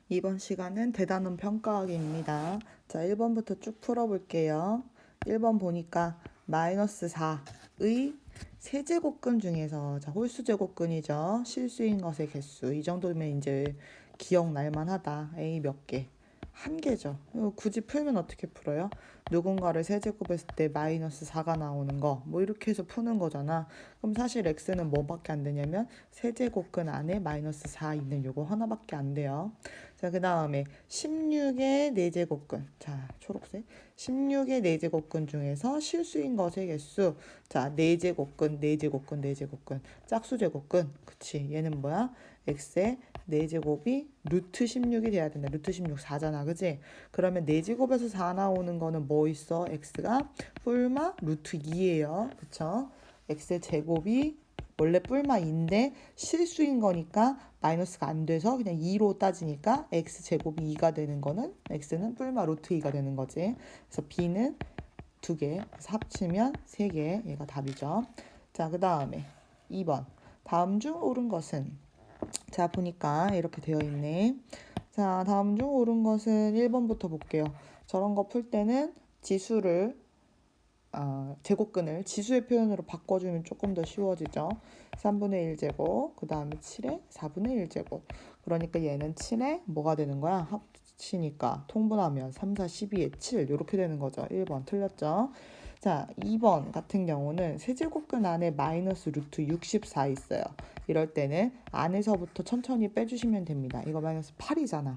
이번 시간은 대단원 평가하기입니다. 자, 1번부터 쭉 풀어볼게요. 1번 보니까 마이너스 4의 세제곱근 중에서 자, 홀수제곱근이죠. 실수인 것의 개수. 이 정도면 이제 기억날 만하다. A 몇 개? 한 개죠. 이거 굳이 풀면 어떻게 풀어요? 누군가를 세제곱했을 때 마이너스 4가 나오는 거. 뭐 이렇게 해서 푸는 거잖아. 그럼 사실 x는 뭐밖에 안 되냐면 세제곱근 안에 마이너스 4 있는 요거 하나밖에 안 돼요. 자, 그 다음에 16의 4제곱근. 자, 초록색. 16의 4제곱근 중에서 실수인 것의 개수. 자, 4제곱근, 4제곱근, 4제곱근. 짝수제곱근. 그치. 얘는 뭐야? x의 4제곱이 루트 16이 돼야 된다. 루트 16 4잖아. 그치? 그러면 4제곱에서 4 나오는 거는 뭐 있어? x가 뿔마 루트 2예요. 그쵸? x의 제곱이 원래 뿔마 2인데 실수인 거니까 마이너스가 안 돼서 그냥 2로 따지니까 x제곱이 2가 되는 거는 x는 뿔마 루트 2가 되는 거지. 그래서 b는 2개, 그래서 합치면 3개, 얘가 답이죠. 자, 그 다음에 2번. 다음 중 옳은 것은? 자, 보니까 이렇게 되어 있네. 자, 다음 중 옳은 것은 1번부터 볼게요. 저런 거 풀 때는 지수를 제곱근을 지수의 표현으로 바꿔주면 조금 더 쉬워지죠. 3분의 1제곱, 그 다음에 7의 4분의 1제곱. 그러니까 얘는 7에 뭐가 되는 거야? 합치니까 통분하면 3, 4, 12에 7 이렇게 되는 거죠. 1번 틀렸죠. 자, 2번 같은 경우는 세제곱근 안에 마이너스 루트 64 있어요. 이럴 때는 안에서부터 천천히 빼주시면 됩니다. 이거 마이너스 8이잖아.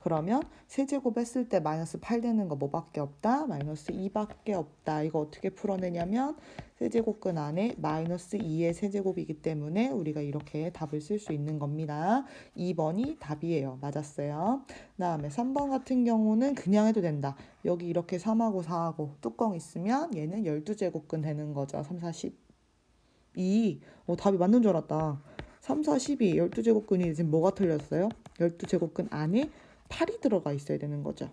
그러면 세제곱 했을 때 마이너스 8 되는 거 뭐밖에 없다? 마이너스 2밖에 없다. 이거 어떻게 풀어내냐면 세제곱근 안에 마이너스 2의 세제곱이기 때문에 우리가 이렇게 답을 쓸 수 있는 겁니다. 2번이 답이에요. 맞았어요. 다음에 3번 같은 경우는 그냥 해도 된다. 여기 이렇게 3하고 4하고 뚜껑 있으면 얘는 12제곱근 되는 거죠. 3, 4, 12. 답이 맞는 줄 알았다. 3, 4, 12, 12제곱근이 지금 뭐가 틀렸어요? 12제곱근 안에 8이 들어가 있어야 되는 거죠.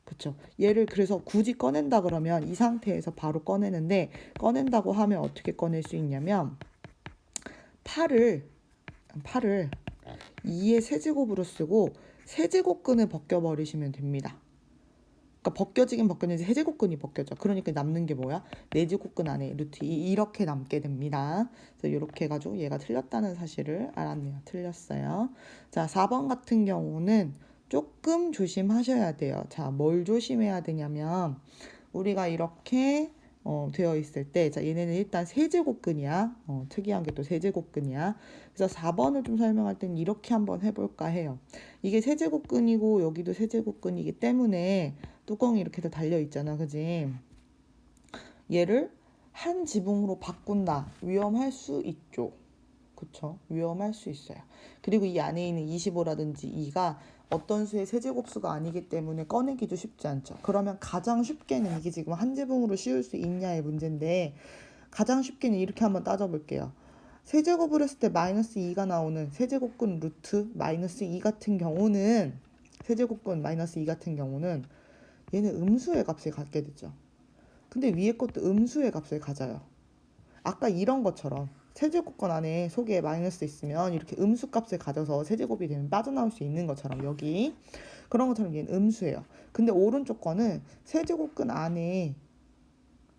그쵸? 얘를 그래서 굳이 꺼낸다 그러면 이 상태에서 바로 꺼내는데 꺼낸다고 하면 어떻게 꺼낼 수 있냐면 8을 2의 세제곱으로 쓰고 세제곱근을 벗겨버리시면 됩니다. 그러니까 벗겨지긴 벗겨지는데 세제곱근이 벗겨져. 그러니까 남는 게 뭐야? 4제곱근 안에 루트 2 이렇게 남게 됩니다. 그래서 이렇게 해가지고 얘가 틀렸다는 사실을 알았네요. 틀렸어요. 자, 4번 같은 경우는 조금 조심하셔야 돼요. 자, 뭘 조심해야 되냐면 우리가 이렇게 되어 있을 때, 자, 얘네는 일단 세제곱근이야. 특이한 게 또 세제곱근이야. 그래서 4번을 좀 설명할 때는 이렇게 한번 해볼까 해요. 이게 세제곱근이고 여기도 세제곱근이기 때문에 뚜껑이 이렇게 다 달려 있잖아. 그지? 얘를 한 지붕으로 바꾼다. 위험할 수 있죠. 그쵸? 위험할 수 있어요. 그리고 이 안에 있는 25라든지 2가 어떤 수의 세제곱수가 아니기 때문에 꺼내기도 쉽지 않죠. 그러면 가장 쉽게는 이게 지금 한 지붕으로 씌울 수 있냐의 문제인데 가장 쉽게는 이렇게 한번 따져볼게요. 세제곱을 했을 때 마이너스 2가 나오는 세제곱근 루트 마이너스 2 같은 경우는 세제곱근 마이너스 2 같은 경우는 얘는 음수의 값을 갖게 되죠. 근데 위에 것도 음수의 값을 가져요. 아까 이런 것처럼 세제곱권 안에 속에 마이너스 있으면 이렇게 음수 값을 가져서 세제곱이 되면 빠져나올 수 있는 것처럼 여기 그런 것처럼 얘는 음수예요. 근데 오른쪽 거는 세제곱근 안에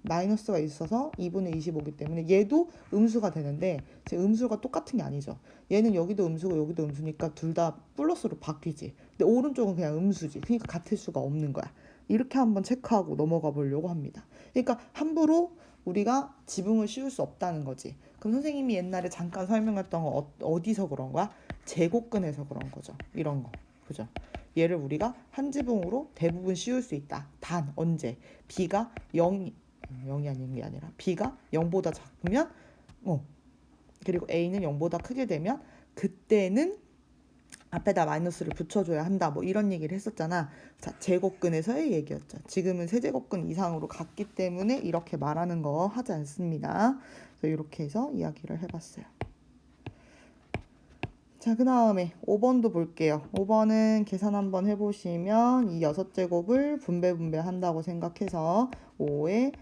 마이너스가 있어서 2분의 25이기 때문에 얘도 음수가 되는데 제 음수가 똑같은 게 아니죠. 얘는 여기도 음수고 여기도 음수니까 둘 다 플러스로 바뀌지. 근데 오른쪽은 그냥 음수지. 그러니까 같을 수가 없는 거야. 이렇게 한번 체크하고 넘어가 보려고 합니다. 그러니까 함부로 우리가 지붕을 씌울 수 없다는 거지. 그럼 선생님이 옛날에 잠깐 설명했던 거 어디서 그런 거야? 제곱근에서 그런 거죠. 이런 거. 그죠? 얘를 우리가 한 지붕으로 대부분 씌울 수 있다. 단 언제? b가 0이 아닌 게 아니라 b가 0보다 작으면 그리고 a는 0보다 크게 되면 그때는 앞에다 마이너스를 붙여줘야 한다. 뭐 이런 얘기를 했었잖아. 자, 제곱근에서의 얘기였죠. 지금은 세제곱근 이상으로 갔기 때문에 이렇게 말하는 거 하지 않습니다. 그래서 이렇게 해서 이야기를 해봤어요. 자, 그 다음에 5번도 볼게요. 5번은 계산 한번 해보시면 이 6제곱을 분배한다고 생각해서 5의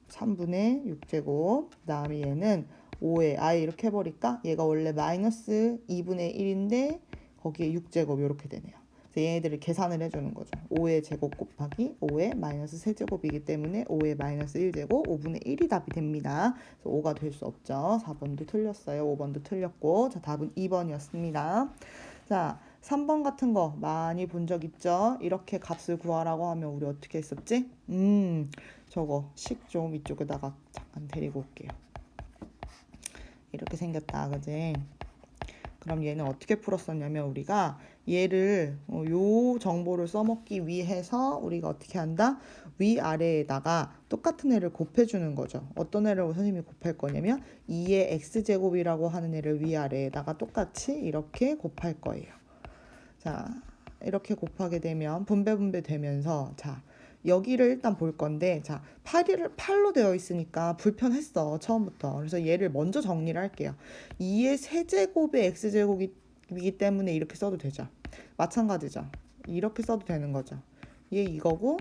3분의 6제곱 그 다음에 얘는 5에 아예 이렇게 해버릴까? 얘가 원래 마이너스 2분의 1인데 거기에 6제곱 이렇게 되네요. 그래서 얘네들을 계산을 해주는 거죠. 5의 제곱 곱하기 5의 마이너스 세제곱이기 때문에 5의 마이너스 1제곱 5분의 1이 답이 됩니다. 그래서 5가 될 수 없죠. 4번도 틀렸어요. 5번도 틀렸고 자 답은 2번이었습니다. 자 3번 같은 거 많이 본 적 있죠? 이렇게 값을 구하라고 하면 우리 어떻게 했었지? 저거 식 좀 이쪽에다가 잠깐 데리고 올게요. 이렇게 생겼다, 그지? 그럼 얘는 어떻게 풀었었냐면 우리가 얘를 요 정보를 써먹기 위해서 우리가 어떻게 한다? 위아래에다가 똑같은 애를 곱해주는 거죠. 어떤 애를 선생님이 곱할 거냐면 2의 x제곱이라고 하는 애를 위아래에다가 똑같이 이렇게 곱할 거예요. 자, 이렇게 곱하게 되면 분배 되면서 자 여기를 일단 볼 건데 자 8로 되어 있으니까 불편했어 처음부터. 그래서 얘를 먼저 정리를 할게요. 2의 세제곱의 x제곱이기 때문에 이렇게 써도 되죠. 마찬가지죠. 이렇게 써도 되는 거죠. 얘 이거고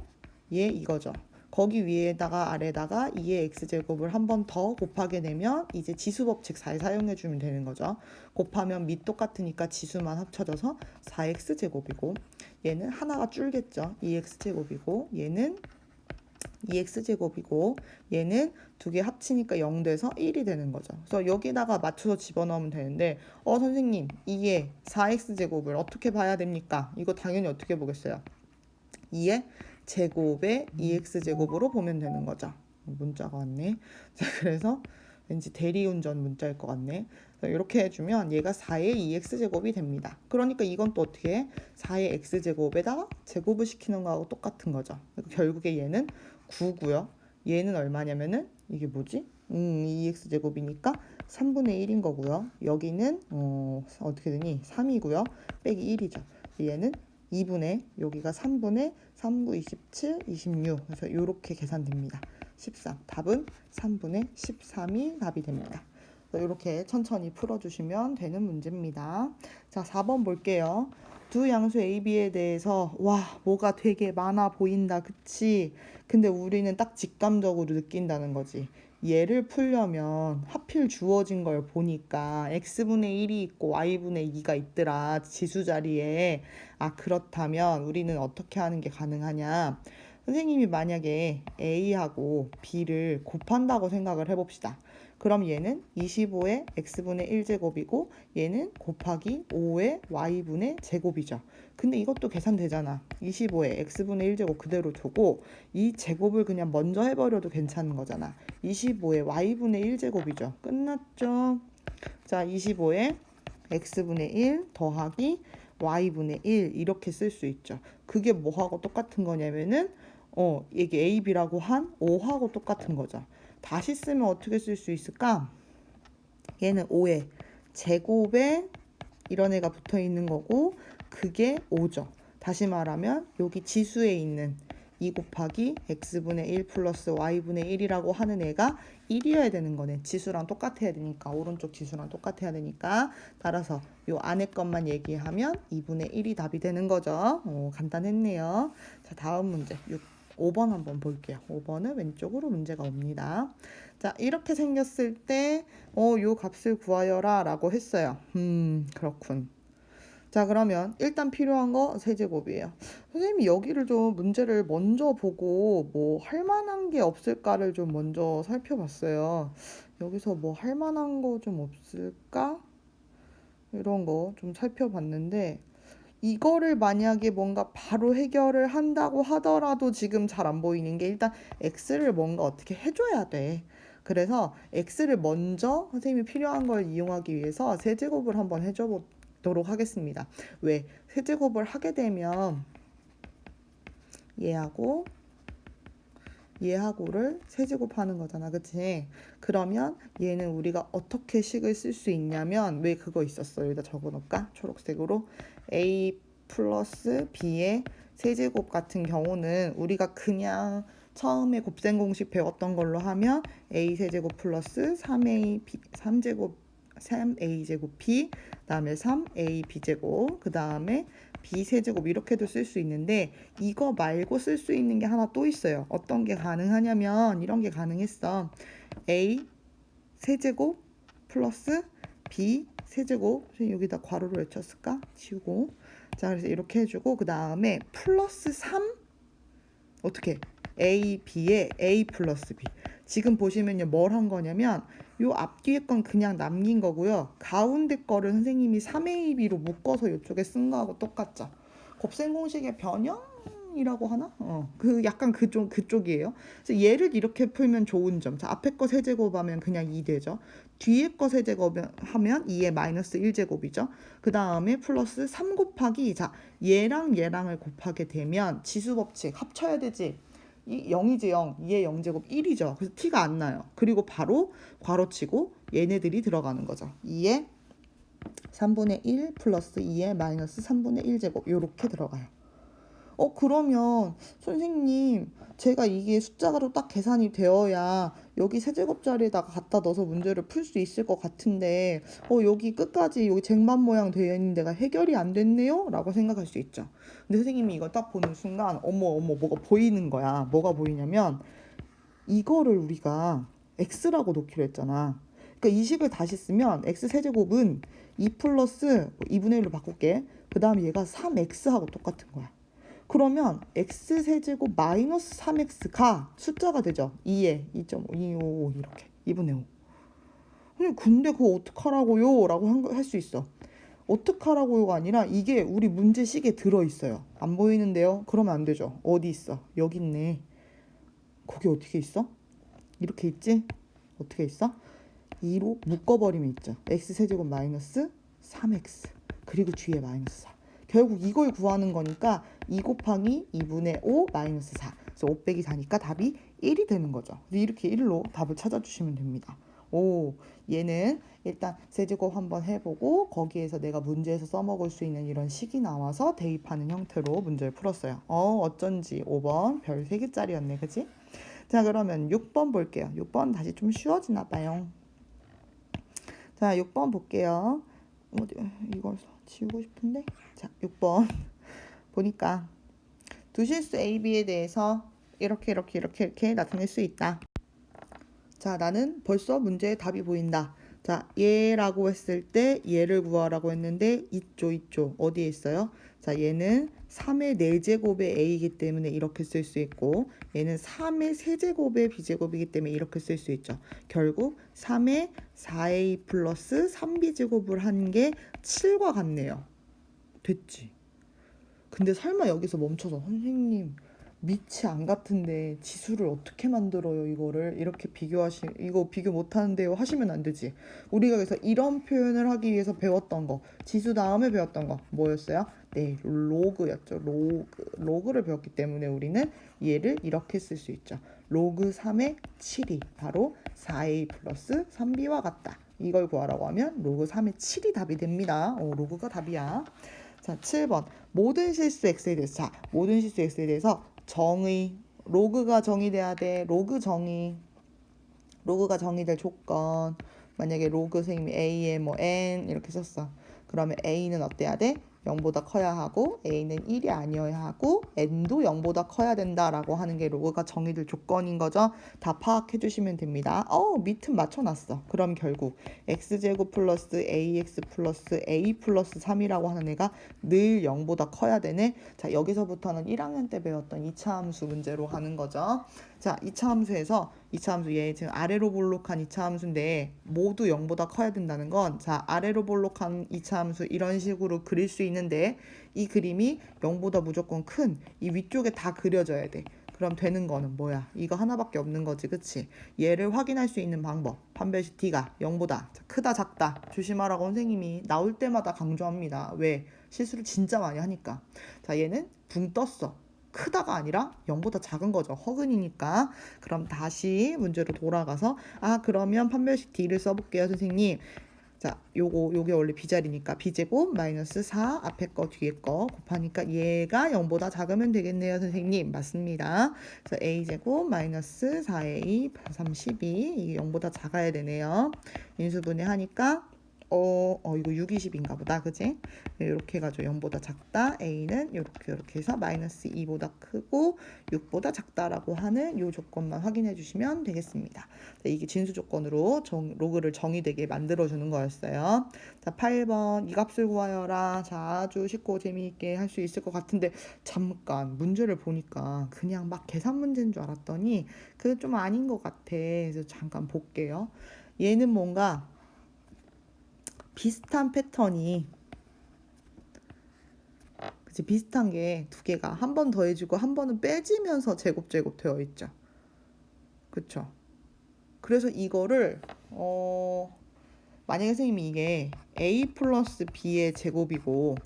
얘 이거죠. 거기 위에다가 아래다가 2의 x제곱을 한 번 더 곱하게 되면 이제 지수법칙 잘 사용해 주면 되는 거죠. 곱하면 밑 똑같으니까 지수만 합쳐져서 4x제곱이고 얘는 하나가 줄겠죠. 2x제곱이고 얘는 2x제곱이고 얘는 두 개 합치니까 0 돼서 1이 되는 거죠. 그래서 여기다가 맞춰서 집어넣으면 되는데 선생님 2의 4x제곱을 어떻게 봐야 됩니까? 이거 당연히 어떻게 보겠어요? 2의 제곱의 2x제곱으로 보면 되는 거죠. 문자가 왔네. 자, 그래서 왠지 대리운전 문자일 것 같네. 이렇게 해주면 얘가 4의 2x제곱이 됩니다. 그러니까 이건 또 어떻게 해? 4의 x제곱에다가 제곱을 시키는 거하고 똑같은 거죠. 결국에 얘는 9고요. 얘는 얼마냐면은 이게 뭐지? 2x제곱이니까 3분의 1인 거고요. 여기는 어떻게 되니? 3이고요. 빼기 1이죠. 얘는 2분의 여기가 3분의 3, 9, 27, 26 그래서 이렇게 계산됩니다. 13 답은 3분의 13이 답이 됩니다. 이렇게 천천히 풀어주시면 되는 문제입니다. 자 4번 볼게요. 두 양수 A, B에 대해서 와 뭐가 되게 많아 보인다 그치? 근데 우리는 딱 직감적으로 느낀다는 거지. 얘를 풀려면 하필 주어진 걸 보니까 x분의 1이 있고 y분의 2가 있더라 지수 자리에. 그렇다면 우리는 어떻게 하는 게 가능하냐? 선생님이 만약에 A하고 B를 곱한다고 생각을 해봅시다. 그럼 얘는 25의 x분의 1제곱이고 얘는 곱하기 5의 y분의 제곱이죠. 근데 이것도 계산되잖아. 25의 x분의 1제곱 그대로 두고 이 제곱을 그냥 먼저 해버려도 괜찮은 거잖아. 25의 y분의 1제곱이죠. 끝났죠. 자, 25의 x분의 1 더하기 y분의 1 이렇게 쓸 수 있죠. 그게 뭐하고 똑같은 거냐면은 이게 a, b라고 한 5하고 똑같은 거죠. 다시 쓰면 어떻게 쓸 수 있을까? 얘는 5의 제곱에 이런 애가 붙어 있는 거고 그게 5죠. 다시 말하면 여기 지수에 있는 2 곱하기 x분의 1 플러스 y분의 1이라고 하는 애가 1이어야 되는 거네. 지수랑 똑같아야 되니까 오른쪽 지수랑 똑같아야 되니까 따라서 요 안에 것만 얘기하면 2분의 1이 답이 되는 거죠. 간단했네요. 자 다음 문제 5번 한번 볼게요. 5번은 왼쪽으로 문제가 옵니다. 자 이렇게 생겼을 때 요 값을 구하여라 라고 했어요. 그렇군. 자 그러면 일단 필요한 거 세제곱이에요. 선생님이 여기를 좀 문제를 먼저 보고 뭐 할 만한 게 없을까를 좀 먼저 살펴봤어요. 여기서 뭐 할 만한 거 좀 없을까? 이런 거 좀 살펴봤는데 이거를 만약에 뭔가 바로 해결을 한다고 하더라도 지금 잘 안 보이는 게 일단 x를 뭔가 어떻게 해줘야 돼. 그래서 x를 먼저 선생님이 필요한 걸 이용하기 위해서 세제곱을 한번 해줘 보도록 하겠습니다. 왜? 세제곱을 하게 되면 얘하고를 세제곱하는 거잖아. 그치? 그러면 얘는 우리가 어떻게 식을 쓸 수 있냐면 왜 그거 있었어? 여기다 적어놓을까? 초록색으로 a 플러스 b의 세제곱 같은 경우는 우리가 그냥 처음에 곱셈 공식 배웠던 걸로 하면 a 세제곱 플러스 3a 제곱 b 그다음에 3a b제곱 그다음에 b 세제곱 이렇게도 쓸 수 있는데 이거 말고 쓸 수 있는 게 하나 또 있어요. 어떤 게 가능하냐면 이런 게 가능했어. a 세제곱 플러스 b 세제곱, 여기다 괄호로 외쳤을까? 지우고. 자, 그래서 이렇게 해주고 그 다음에 플러스 3 어떻게? a, b에 a 플러스 b. 지금 보시면요, 뭘 한 거냐면 요 앞뒤에 건 그냥 남긴 거고요. 가운데 거를 선생님이 3ab로 묶어서 이쪽에 쓴 거하고 똑같죠. 곱셈 공식의 변형이라고 하나? 그 약간 그쪽이에요. 그래서 얘를 이렇게 풀면 좋은 점. 자, 앞에 거 세제곱하면 그냥 2 되죠. 뒤에 거 세제곱하면 2의 마이너스 1제곱이죠. 그 다음에 플러스 3 곱하기, 자, 얘랑 얘랑을 곱하게 되면 지수법칙 합쳐야 되지. 이 0이지 0, 2의 0제곱 1이죠. 그래서 t가 안 나요. 그리고 바로 괄호치고 얘네들이 들어가는 거죠. 2의 3분의 1 플러스 2의 마이너스 3분의 1제곱 이렇게 들어가요. 그러면 선생님, 제가 이게 숫자로 딱 계산이 되어야 여기 세제곱자리에다가 갖다 넣어서 문제를 풀 수 있을 것 같은데 여기 끝까지 여기 쟁반 모양 되어 있는 데가 해결이 안 됐네요? 라고 생각할 수 있죠. 근데 선생님이 이걸 딱 보는 순간 어머 뭐가 보이는 거야. 뭐가 보이냐면 이거를 우리가 x라고 놓기로 했잖아. 그러니까 이 식을 다시 쓰면 x 세제곱은 2 플러스 2분의 1로 바꿀게. 그 다음에 얘가 3x하고 똑같은 거야. 그러면 x 세제곱 마이너스 3x가 숫자가 되죠. 2에 2.5, 255 이렇게 2분의 5. 근데 그거 어떡하라고요? 라고 할 수 있어. 어떡하라고요가 아니라 이게 우리 문제식에 들어있어요. 안 보이는데요? 그러면 안 되죠. 어디 있어? 여기 있네. 거기 어떻게 있어? 이렇게 있지? 어떻게 있어? 2로 묶어버리면 있죠. x 세제곱 마이너스 3x 그리고 뒤에 마이너스 4. 결국 이걸 구하는 거니까 2 곱하기 2분의 5 마이너스 4. 그래서 5 빼기 4니까 답이 1이 되는 거죠. 이렇게 1로 답을 찾아주시면 됩니다. 얘는 일단 세제곱 한번 해보고 거기에서 내가 문제에서 써먹을 수 있는 이런 식이 나와서 대입하는 형태로 문제를 풀었어요. 어쩐지 5번 별 3개짜리였네. 그치? 자, 그러면 6번 볼게요. 6번 다시 좀 쉬워지나 봐요. 자, 6번 볼게요. 이걸 지우고 싶은데. 자, 6번 보니까 두 실수 A, B에 대해서 이렇게 나타낼 수 있다. 자, 나는 벌써 문제의 답이 보인다. 자, 얘라고 했을 때 얘를 구하라고 했는데 있죠. 어디에 있어요? 자, 얘는 3의 4제곱의 a이기 때문에 이렇게 쓸 수 있고 얘는 3의 세제곱의 b제곱이기 때문에 이렇게 쓸 수 있죠. 결국 3의 4a 플러스 3b제곱을 한 게 7과 같네요. 됐지? 근데 설마 여기서 멈춰서 선생님 밑이 안 같은데 지수를 어떻게 만들어요? 이거를 이렇게 이거 비교 못하는데요 하시면 안 되지. 우리가 그래서 이런 표현을 하기 위해서 배웠던 거, 지수 다음에 배웠던 거 뭐였어요? 네, 로그였죠. 로그를 배웠기 때문에 우리는 얘를 이렇게 쓸 수 있죠. 로그 3의 7이 바로 4a 플러스 3b와 같다. 이걸 구하라고 하면 로그 3의 7이 답이 됩니다. 로그가 답이야. 자, 7번 모든 실수 x에 대해서, 자, 모든 실수 x에 대해서 정의, 로그가 정의돼야 돼. 로그가 정의될 조건. 만약에 로그 선생님이 a에 뭐 n 이렇게 썼어. 그러면 a는 어때야 돼? 0보다 커야 하고 a는 1이 아니어야 하고 n도 0보다 커야 된다라고 하는 게 로그가 정의될 조건인 거죠. 다 파악해 주시면 됩니다. 밑은 맞춰놨어. 그럼 결국 x제곱 플러스 ax 플러스 a 플러스 3이라고 하는 애가 늘 0보다 커야 되네. 자, 여기서부터는 1학년 때 배웠던 2차 함수 문제로 가는 거죠. 자, 2차 함수에서 2차 함수 얘 지금 아래로 볼록한 2차 함수인데 모두 0보다 커야 된다는 건, 자, 아래로 볼록한 2차 함수 이런 식으로 그릴 수 있는데 이 그림이 0보다 무조건 큰 이 위쪽에 다 그려져야 돼. 그럼 되는 거는 뭐야? 이거 하나밖에 없는 거지, 그치? 얘를 확인할 수 있는 방법, 판별식 D가 0보다 크다 작다 조심하라고 선생님이 나올 때마다 강조합니다. 왜? 실수를 진짜 많이 하니까. 자, 얘는 붕 떴어. 크다가 아니라 0보다 작은 거죠. 허근이니까. 그럼 다시 문제로 돌아가서 그러면 판별식 D를 써볼게요, 선생님. 자, 요게 원래 b자리니까 b제곱 마이너스 4 앞에 거 뒤에 거 곱하니까 얘가 0보다 작으면 되겠네요, 선생님. 맞습니다. 그래서 a제곱 마이너스 4a 32 이게 0보다 작아야 되네요. 인수분해 하니까 이거 6, 20인가 보다. 그지? 이렇게 해가지고 0보다 작다. A는 이렇게 해서 마이너스 2보다 크고 6보다 작다라고 하는 이 조건만 확인해 주시면 되겠습니다. 자, 이게 진수 조건으로 로그를 정의되게 만들어주는 거였어요. 자, 8번 이 값을 구하여라. 자, 아주 쉽고 재미있게 할 수 있을 것 같은데 잠깐 문제를 보니까 그냥 막 계산 문제인 줄 알았더니 그게 좀 아닌 것 같아. 그래서 잠깐 볼게요. 얘는 뭔가 비슷한 패턴이 그치 비슷한 게 두 개가 한 번 더해주고 한 번은 빼지면서 제곱 되어 있죠. 그쵸? 그래서 이거를 만약에 선생님이 이게 a 플러스 b의 제곱이고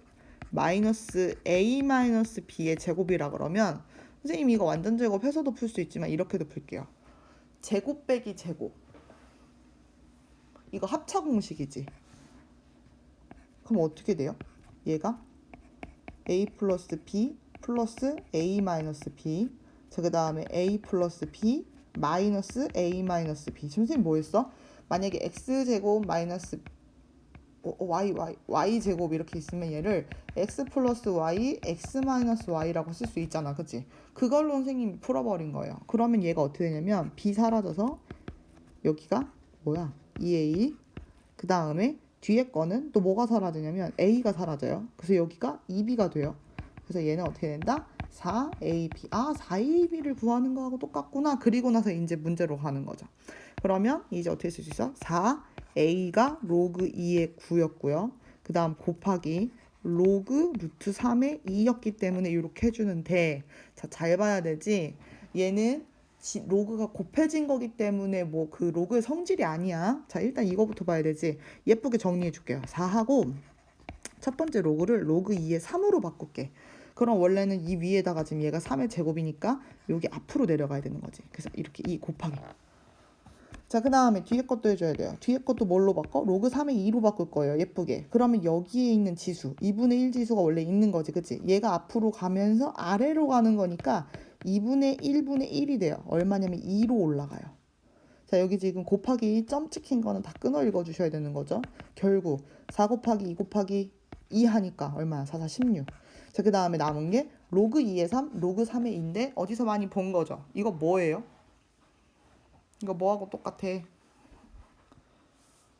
마이너스 a 마이너스 b의 제곱이라 그러면 선생님이 이거 완전 제곱해서도 풀 수 있지만 이렇게도 풀게요. 제곱 빼기 제곱 이거 합차 공식이지. 그럼 어떻게 돼요? 얘가 a 플러스 b 플러스 a 마이너스 b 자, 그 다음에 a 플러스 b 마이너스 a 마이너스 b 선생님 뭐 했어? 만약에 x제곱 마이너스 y 제곱 이렇게 있으면 얘를 x 플러스 y x 마이너스 y라고 쓸 수 있잖아. 그치? 그걸로 선생님이 풀어버린 거예요. 그러면 얘가 어떻게 되냐면 b 사라져서 여기가 뭐야? 2a 그 다음에 뒤에 거는 또 뭐가 사라지냐면 a가 사라져요. 그래서 여기가 2b가 돼요. 그래서 얘는 어떻게 된다? 4ab. 4ab를 구하는 거하고 똑같구나. 그리고 나서 이제 문제로 가는 거죠. 그러면 이제 어떻게 쓸 수 있어? 4a가 로그 2의 9였고요. 그 다음 곱하기 로그 루트 3의 2였기 때문에 이렇게 해주는데 자, 잘 봐야 되지. 얘는 로그가 곱해진 거기 때문에 뭐 그 로그의 성질이 아니야. 자, 일단 이거부터 봐야 되지. 예쁘게 정리해 줄게요. 4하고 첫 번째 로그를 로그 2의 3으로 바꿀게. 그럼 원래는 이 위에다가 지금 얘가 3의 제곱이니까 여기 앞으로 내려가야 되는 거지. 그래서 이렇게 2 곱하기. 자, 그 다음에 뒤에 것도 해줘야 돼요. 뒤에 것도 뭘로 바꿔? 로그 3의 2로 바꿀 거예요. 예쁘게. 그러면 여기에 있는 지수, 2분의 1 지수가 원래 있는 거지. 그치? 얘가 앞으로 가면서 아래로 가는 거니까 2분의 1분의 1이 돼요. 얼마냐면 2로 올라가요. 자, 여기 지금 곱하기 점 찍힌 거는 다 끊어 읽어주셔야 되는 거죠. 결국 4 곱하기 2 곱하기 2 하니까 얼마야? 4, 4, 16. 자, 그 다음에 남은 게 로그 2의 3, 로그 3의 2인데 어디서 많이 본 거죠? 이거 뭐예요? 이거 뭐하고 똑같아?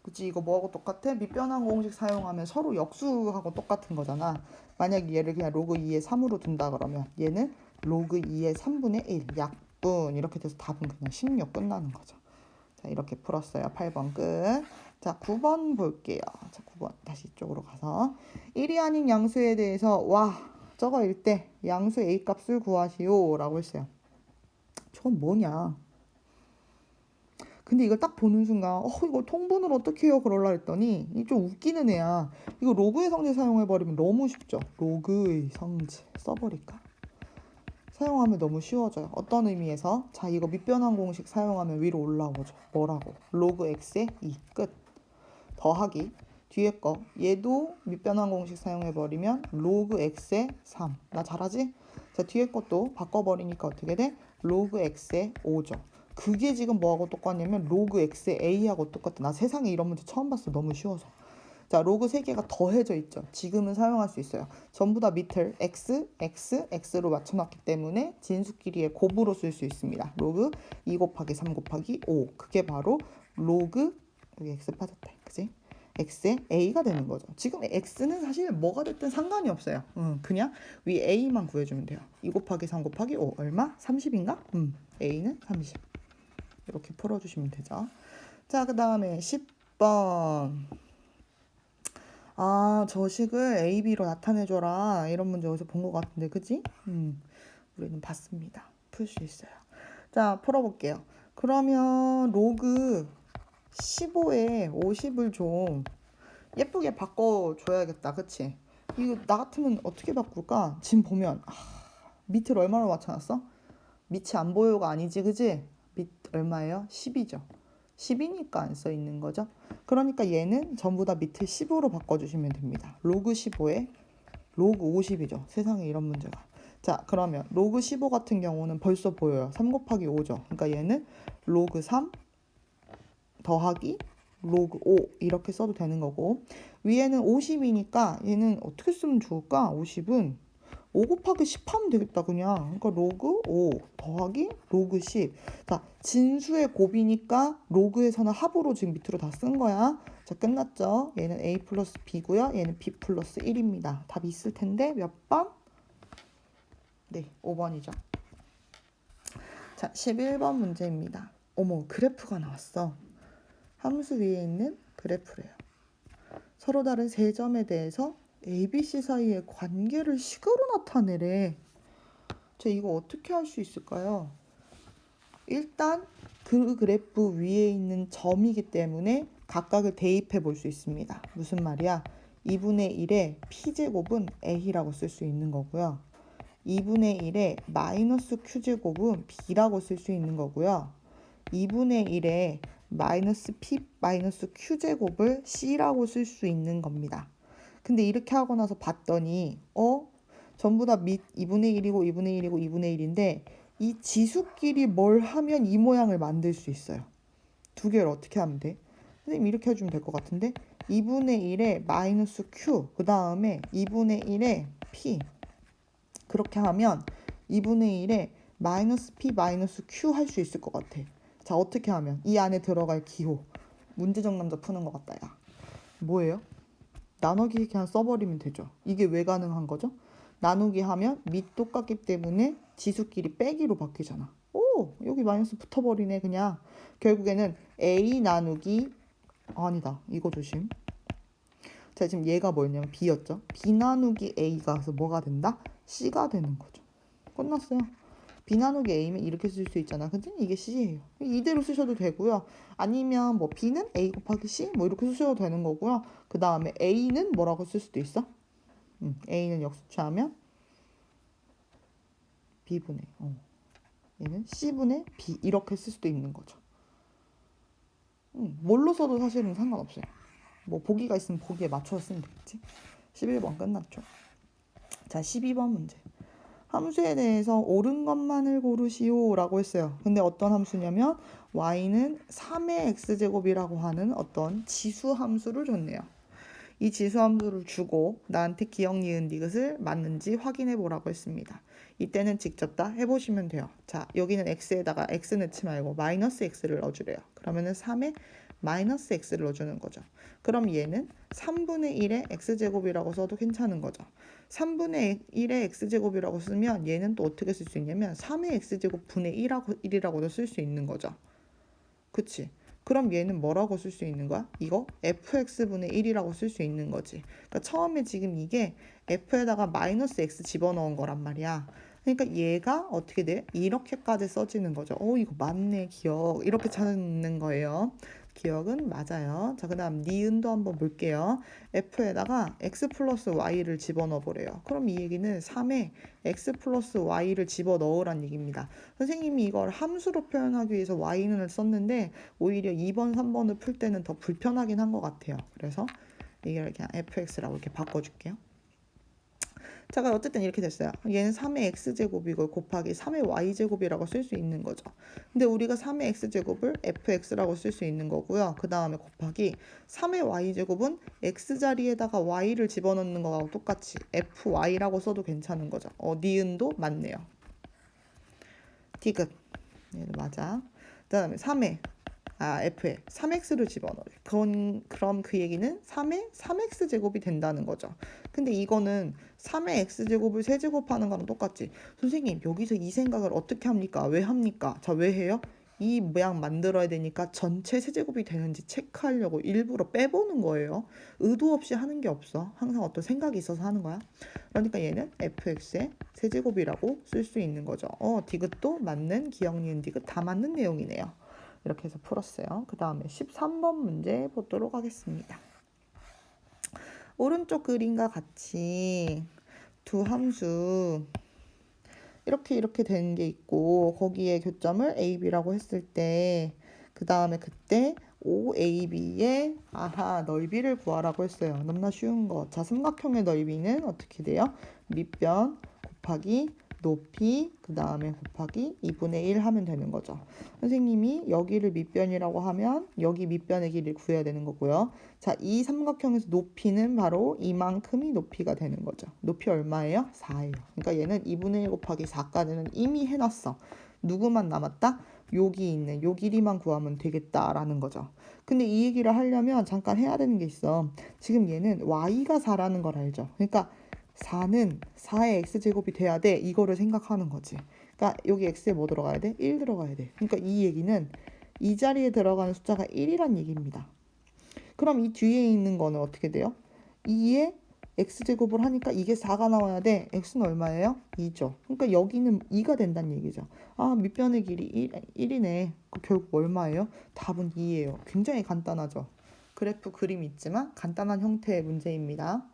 그치? 이거 뭐하고 똑같아? 밑변환 공식 사용하면 서로 역수하고 똑같은 거잖아. 만약 얘를 그냥 로그 2의 3으로 둔다 그러면 얘는 로그 2의 3분의 1 약분 이렇게 돼서 답은 그냥 16 끝나는 거죠. 자, 이렇게 풀었어요. 8번 끝. 자, 9번 볼게요. 자, 9번 다시 이쪽으로 가서 1이 아닌 양수에 대해서 저거일 때 양수 a 값을 구하시오 라고 했어요. 저건 뭐냐? 근데 이걸 딱 보는 순간 이거 통분을 어떻게 해요? 그럴라 했더니 이 좀 웃기는 애야. 이거 로그의 성질 사용해버리면 너무 쉽죠. 로그의 성질 써버릴까? 사용하면 너무 쉬워져요. 어떤 의미에서? 자, 이거 밑변환 공식 사용하면 위로 올라오죠. 뭐라고? 로그 x의 2 끝. 더하기 뒤에 거 얘도 밑변환 공식 사용해버리면 로그 x의 3. 나 잘하지? 자, 뒤에 것도 바꿔버리니까 어떻게 돼? 로그 x의 5죠. 그게 지금 뭐하고 똑같냐면 로그 x의 a하고 똑같아. 나 세상에 이런 문제 처음 봤어. 너무 쉬워서. 자, 로그 3개가 더해져 있죠. 지금은 사용할 수 있어요. 전부 다 밑을 x로 맞춰놨기 때문에 진수끼리의 곱으로 쓸 수 있습니다. 로그 2 곱하기 3 곱하기 5. 그게 바로 로그 여기 x 빠졌다. 그지? x의 a가 되는 거죠. 지금 x는 사실 뭐가 됐든 상관이 없어요. 그냥 위 a만 구해주면 돼요. 2 곱하기 3 곱하기 5 얼마? 30인가? a는 30. 이렇게 풀어주시면 되죠. 자, 그 다음에 10번. 저식을 a, b로 나타내줘라. 이런 문제 어디서 본 것 같은데, 그지? 우리는 봤습니다. 풀 수 있어요. 자, 풀어볼게요. 그러면 로그 15에 50을 좀 예쁘게 바꿔줘야겠다. 그치? 이거 나 같으면 어떻게 바꿀까? 지금 보면 밑을 얼마로 맞춰놨어? 밑이 안 보여가 아니지, 그지? 밑 얼마예요? 10이죠. 10이니까 안 써 있는 거죠. 그러니까 얘는 전부 다 밑을 15로 바꿔주시면 됩니다. 로그 15에 로그 50이죠. 세상에 이런 문제가. 자, 그러면 로그 15 같은 경우는 벌써 보여요. 3 곱하기 5죠. 그러니까 얘는 로그 3 더하기 로그 5 이렇게 써도 되는 거고, 위에는 50이니까 얘는 어떻게 쓰면 좋을까? 50은 5 곱하기 10 하면 되겠다 그냥. 그러니까 로그 5 더하기 로그 10. 자, 진수의 곱이니까 로그에서는 합으로 지금 밑으로 다 쓴 거야. 자, 끝났죠? 얘는 a 플러스 b고요. 얘는 b 플러스 1입니다. 답이 있을 텐데 몇 번? 네, 5번이죠. 자, 11번 문제입니다. 어머, 그래프가 나왔어. 함수 위에 있는 그래프래요. 서로 다른 세 점에 대해서 A, B, C 사이의 관계를 식으로 나타내래. 자, 이거 어떻게 할 수 있을까요? 일단 그 그래프 위에 있는 점이기 때문에 각각을 대입해 볼 수 있습니다. 무슨 말이야? 2분의 1의 P제곱은 A라고 쓸 수 있는 거고요. 2분의 1의 마이너스 Q제곱은 B라고 쓸 수 있는 거고요. 2분의 1의 마이너스 P 마이너스 Q제곱을 C라고 쓸 수 있는 겁니다. 근데 이렇게 하고 나서 봤더니 전부 다 밑 2분의 1이고 2분의 1이고 2분의 1인데 이 지수끼리 뭘 하면 이 모양을 만들 수 있어요. 두 개를 어떻게 하면 돼? 선생님 이렇게 해주면 될 것 같은데 2분의 1에 마이너스 Q 그 다음에 2분의 1에 P 그렇게 하면 2분의 1에 마이너스 P 마이너스 Q 할 수 있을 것 같아. 자, 어떻게 하면 이 안에 들어갈 기호 문제적 남자 푸는 것 같다. 야, 뭐예요? 나누기 그냥 써버리면 되죠. 이게 왜 가능한 거죠? 나누기 하면 밑 똑같기 때문에 지수끼리 빼기로 바뀌잖아. 오, 여기 마이너스 붙어버리네 그냥. 결국에는 A 나누기 아니다. 이거 조심. 자, 지금 얘가 뭐였냐면 B였죠. B 나누기 A가 가서 뭐가 된다? C가 되는 거죠. 끝났어요. B 나누기 A면 이렇게 쓸 수 있잖아. 근데 이게 C예요. 이대로 쓰셔도 되고요. 아니면 뭐 B는 A 곱하기 C 뭐 이렇게 쓰셔도 되는 거고요. 그 다음에 A는 뭐라고 쓸 수도 있어? A는 역수치하면 B분의 얘는 C분의 B 이렇게 쓸 수도 있는 거죠. 뭘로 써도 사실은 상관없어요. 뭐 보기가 있으면 보기에 맞춰서 쓰면 되겠지. 11번 끝났죠. 자, 12번 문제. 함수에 대해서 옳은 것만을 고르시오 라고 했어요. 근데 어떤 함수냐면 y는 3의 x제곱이라고 하는 어떤 지수 함수를 줬네요. 이 지수 함수를 주고 나한테 기억, 니은, 디귿을 맞는지 확인해 보라고 했습니다. 이때는 직접 다 해보시면 돼요. 자, 여기는 x에다가 x 넣지 말고 마이너스 x를 넣어주래요. 그러면은 3에 마이너스 x를 넣어주는 거죠. 그럼 얘는 3분의 1의 x제곱이라고 써도 괜찮은 거죠. 3분의 1의 x제곱이라고 쓰면 얘는 또 어떻게 쓸 수 있냐면 3의 x제곱 분의 1이라고도 쓸 수 있는 거죠. 그치? 그럼 얘는 뭐라고 쓸 수 있는 거야? 이거 fx분의 1이라고 쓸 수 있는 거지. 그러니까 처음에 지금 이게 f에다가 마이너스 x 집어넣은 거란 말이야. 그러니까 얘가 어떻게 돼? 이렇게까지 써지는 거죠. 이거 맞네, 기억. 이렇게 찾는 거예요. 기억은 맞아요. 자, 그 다음 니은도 한번 볼게요. f에다가 x 플러스 y를 집어넣어 보래요. 그럼 이 얘기는 3에 x 플러스 y를 집어넣으란 얘기입니다. 선생님이 이걸 함수로 표현하기 위해서 y는을 썼는데 오히려 2번, 3번을 풀 때는 더 불편하긴 한 것 같아요. 그래서 이걸 그냥 fx라고 이렇게 바꿔줄게요. 자, 어쨌든 이렇게 됐어요. 얘는 3의 x제곱이고 곱하기 3의 y제곱이라고 쓸 수 있는 거죠. 근데 우리가 3의 x제곱을 fx라고 쓸 수 있는 거고요. 그 다음에 곱하기 3의 y제곱은 x자리에다가 y를 집어넣는 거하고 똑같이 fy라고 써도 괜찮은 거죠. 니은도 맞네요. 디귿. 얘도 맞아. 그 다음에 3의 f에 3x를 집어넣어요. 그럼 그 얘기는 3의 3x제곱이 된다는 거죠. 근데 이거는 3의 x제곱을 세제곱하는 거랑 똑같지. 선생님 여기서 이 생각을 어떻게 합니까? 왜 합니까? 자, 왜 해요? 이 모양 만들어야 되니까 전체 세제곱이 되는지 체크하려고 일부러 빼보는 거예요. 의도 없이 하는 게 없어. 항상 어떤 생각이 있어서 하는 거야. 그러니까 얘는 fx의 세제곱이라고 쓸 수 있는 거죠. 디귿도 맞는 기억, 니은, 디귿 다 맞는 내용이네요. 이렇게 해서 풀었어요. 그 다음에 13번 문제 보도록 하겠습니다. 오른쪽 그림과 같이 두 함수 이렇게 되는 게 있고 거기에 교점을 A, B라고 했을 때 그 다음에 그때 OAB의 넓이를 구하라고 했어요. 너무나 쉬운 거. 자, 삼각형의 넓이는 어떻게 돼요? 밑변 곱하기 높이 그 다음에 곱하기 2분의 1 하면 되는 거죠. 선생님이 여기를 밑변이라고 하면 여기 밑변의 길이를 구해야 되는 거고요. 자, 이 삼각형에서 높이는 바로 이만큼이 높이가 되는 거죠. 높이 얼마예요? 4예요. 그러니까 얘는 2분의 1 곱하기 4까지는 이미 해놨어. 누구만 남았다? 여기 있는 요 길이만 구하면 되겠다라는 거죠. 근데 이 얘기를 하려면 잠깐 해야 되는 게 있어. 지금 얘는 y가 4라는 걸 알죠. 그러니까 4는 4의 x제곱이 돼야 돼. 이거를 생각하는 거지. 그러니까 여기 x에 뭐 들어가야 돼? 1 들어가야 돼. 그러니까 이 얘기는 이 자리에 들어가는 숫자가 1이란 얘기입니다. 그럼 이 뒤에 있는 거는 어떻게 돼요? 2에 x제곱을 하니까 이게 4가 나와야 돼. x는 얼마예요? 2죠. 그러니까 여기는 2가 된다는 얘기죠. 아, 밑변의 길이 1이네. 결국 얼마예요? 답은 2예요. 굉장히 간단하죠. 그래프 그림 있지만 간단한 형태의 문제입니다.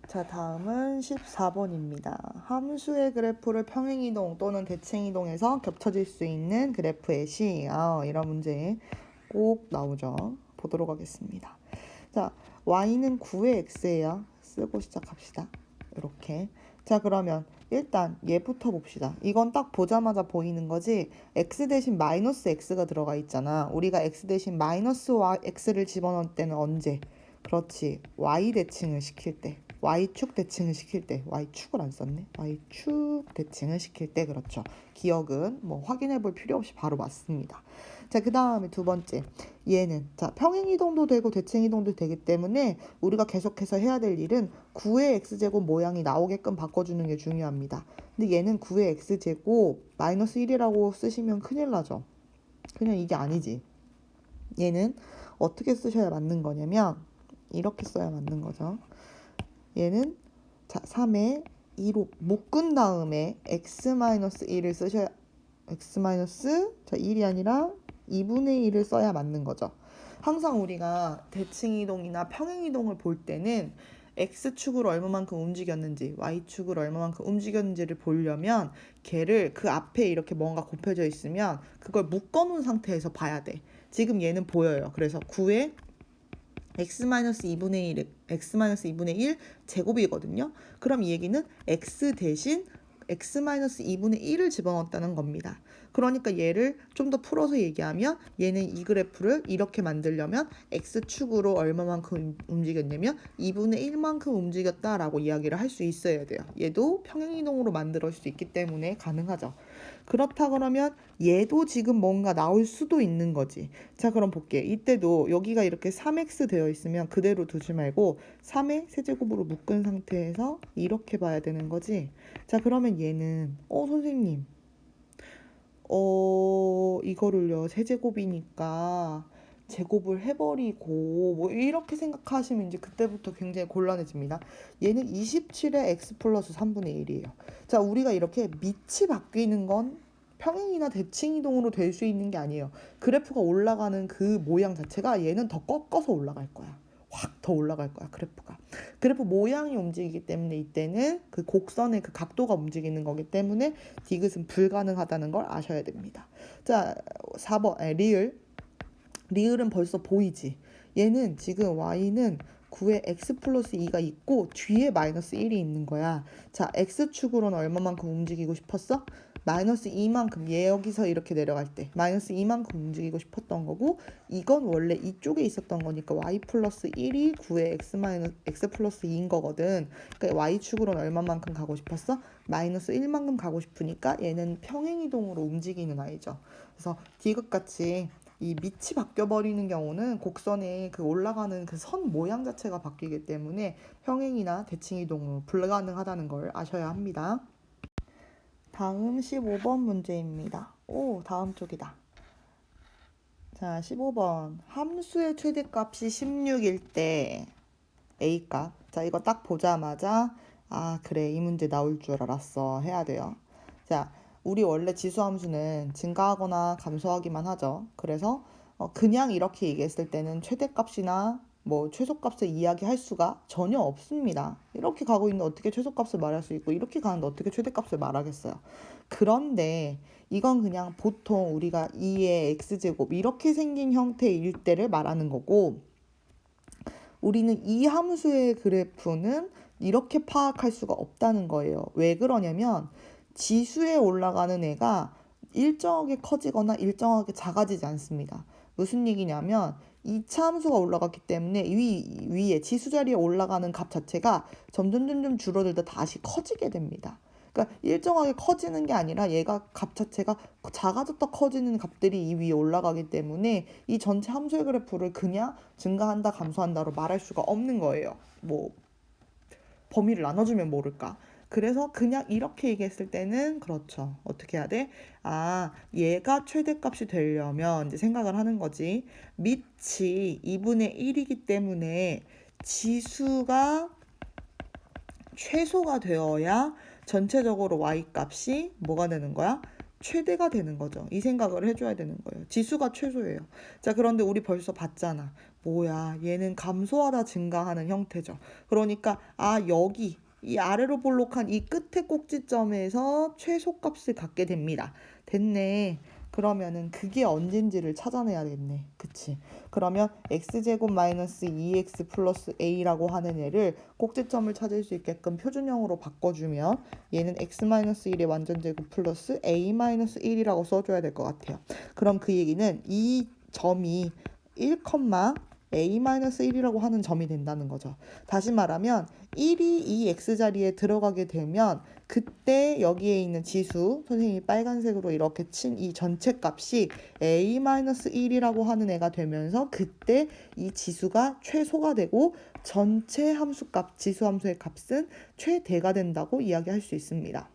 자, 다음은 14번입니다. 함수의 그래프를 평행이동 또는 대칭이동해서 겹쳐질 수 있는 그래프의 시. 이런 문제 꼭 나오죠. 보도록 하겠습니다. 자, y는 9의 x예요. 쓰고 시작합시다. 이렇게. 자, 그러면 일단 얘부터 봅시다. 이건 딱 보자마자 보이는 거지. x 대신 마이너스 x가 들어가 있잖아. 우리가 x 대신 마이너스 x를 집어넣을 때는 언제? 그렇지. y 대칭을 시킬 때. y축 대칭을 시킬 때. y축을 안 썼네. y축 대칭을 시킬 때. 그렇죠. 기억은 뭐 확인해 볼 필요 없이 바로 맞습니다. 자, 그 다음에 두 번째. 얘는 자, 평행이동도 되고 대칭이동도 되기 때문에 우리가 계속해서 해야 될 일은 9의 x제곱 모양이 나오게끔 바꿔주는 게 중요합니다. 근데 얘는 9의 x제곱 마이너스 1이라고 쓰시면 큰일 나죠. 그냥 이게 아니지. 얘는 어떻게 쓰셔야 맞는 거냐면 이렇게 써야 맞는 거죠. 얘는 자, 3에 2로 묶은 다음에 x-1을 쓰셔야 자, 1이 아니라 2분의 1을 써야 맞는 거죠. 항상 우리가 대칭이동이나 평행이동을 볼 때는 x축을 얼마만큼 움직였는지 y축을 얼마만큼 움직였는지를 보려면 걔를 그 앞에 이렇게 뭔가 곱해져 있으면 그걸 묶어놓은 상태에서 봐야 돼. 지금 얘는 보여요. 그래서 9에 x-2분의 1 제곱이거든요. 그럼 이 얘기는 x 대신 x-2분의 1을 집어넣었다는 겁니다. 그러니까 얘를 좀 더 풀어서 얘기하면 얘는 이 그래프를 이렇게 만들려면 x축으로 얼마만큼 움직였냐면 2분의 1만큼 움직였다라고 이야기를 할 수 있어야 돼요. 얘도 평행이동으로 만들 수 있기 때문에 가능하죠. 그렇다 그러면 얘도 지금 뭔가 나올 수도 있는 거지. 자, 그럼 볼게. 이때도 여기가 이렇게 3x 되어 있으면 그대로 두지 말고 3의 세제곱으로 묶은 상태에서 이렇게 봐야 되는 거지. 자, 그러면 얘는 선생님 이거를요 세제곱이니까 제곱을 해버리고 뭐 이렇게 생각하시면 이제 그때부터 굉장히 곤란해집니다. 얘는 27의 x 플러스 3분의 1이에요. 자, 우리가 이렇게 밑이 바뀌는 건 평행이나 대칭이동으로 될 수 있는 게 아니에요. 그래프가 올라가는 그 모양 자체가 얘는 더 꺾어서 올라갈 거야. 확 더 올라갈 거야, 그래프가. 그래프 모양이 움직이기 때문에 이때는 그 곡선의 그 각도가 움직이는 거기 때문에 디귿은 불가능하다는 걸 아셔야 됩니다. 자, 4번 리을은 벌써 보이지. 얘는 지금 y는 9에 x 플러스 2가 있고 뒤에 마이너스 1이 있는 거야. 자, x축으로는 얼마만큼 움직이고 싶었어? 마이너스 2만큼. 얘 여기서 이렇게 내려갈 때 마이너스 2만큼 움직이고 싶었던 거고, 이건 원래 이쪽에 있었던 거니까 y 플러스 1이 9에 x 플러스 2인 거거든. 그러니까 y축으로는 얼마만큼 가고 싶었어? 마이너스 1만큼 가고 싶으니까 얘는 평행이동으로 움직이는 아이죠. 그래서 디귿같이 이 밑이 바뀌어버리는 경우는 곡선의 그 올라가는 그 선 모양 자체가 바뀌기 때문에 평행이나 대칭이동은 불가능하다는 걸 아셔야 합니다. 다음 15번 문제입니다. 다음 쪽이다. 자, 15번. 함수의 최대값이 16일 때 A값. 자, 이거 딱 보자마자 그래, 이 문제 나올 줄 알았어 해야 돼요. 자, 우리 원래 지수함수는 증가하거나 감소하기만 하죠. 그래서 그냥 이렇게 얘기했을 때는 최대값이나 뭐 최소값을 이야기할 수가 전혀 없습니다. 이렇게 가고 있는데 어떻게 최소값을 말할 수 있고 이렇게 가는데 어떻게 최대값을 말하겠어요. 그런데 이건 그냥 보통 우리가 2의 x제곱 이렇게 생긴 형태일 때를 말하는 거고, 우리는 이 함수의 그래프는 이렇게 파악할 수가 없다는 거예요. 왜 그러냐면 지수에 올라가는 애가 일정하게 커지거나 일정하게 작아지지 않습니다. 무슨 얘기냐면 2차 함수가 올라갔기 때문에 위에 지수 자리에 올라가는 값 자체가 점점 줄어들다 다시 커지게 됩니다. 그러니까 일정하게 커지는 게 아니라 얘가 값 자체가 작아졌다 커지는 값들이 이 위에 올라가기 때문에 이 전체 함수의 그래프를 그냥 증가한다 감소한다로 말할 수가 없는 거예요. 뭐 범위를 나눠주면 모를까. 그래서 그냥 이렇게 얘기했을 때는 그렇죠. 어떻게 해야 돼? 아, 얘가 최대값이 되려면 이제 생각을 하는 거지. 밑이 2분의 1이기 때문에 지수가 최소가 되어야 전체적으로 y-값이 뭐가 되는 거야? 최대가 되는 거죠. 이 생각을 해줘야 되는 거예요. 지수가 최소예요. 자, 그런데 우리 벌써 봤잖아. 뭐야, 얘는 감소하다 증가하는 형태죠. 그러니까 여기 이 아래로 볼록한 이 끝에 꼭지점에서 최소값을 갖게 됩니다. 됐네. 그러면은 그게 언젠지를 찾아내야겠네. 그치? 그러면 x제곱 마이너스 2x 플러스 a라고 하는 얘를 꼭지점을 찾을 수 있게끔 표준형으로 바꿔주면 얘는 x 마이너스 1의 완전제곱 플러스 a 마이너스 1이라고 써줘야 될 것 같아요. 그럼 그 얘기는 이 점이 1, a-1이라고 하는 점이 된다는 거죠. 다시 말하면 1이 이 x자리에 들어가게 되면 그때 여기에 있는 지수, 선생님이 빨간색으로 이렇게 친 이 전체 값이 a-1이라고 하는 애가 되면서 그때 이 지수가 최소가 되고 전체 함수값, 지수 함수의 값은 최대가 된다고 이야기할 수 있습니다.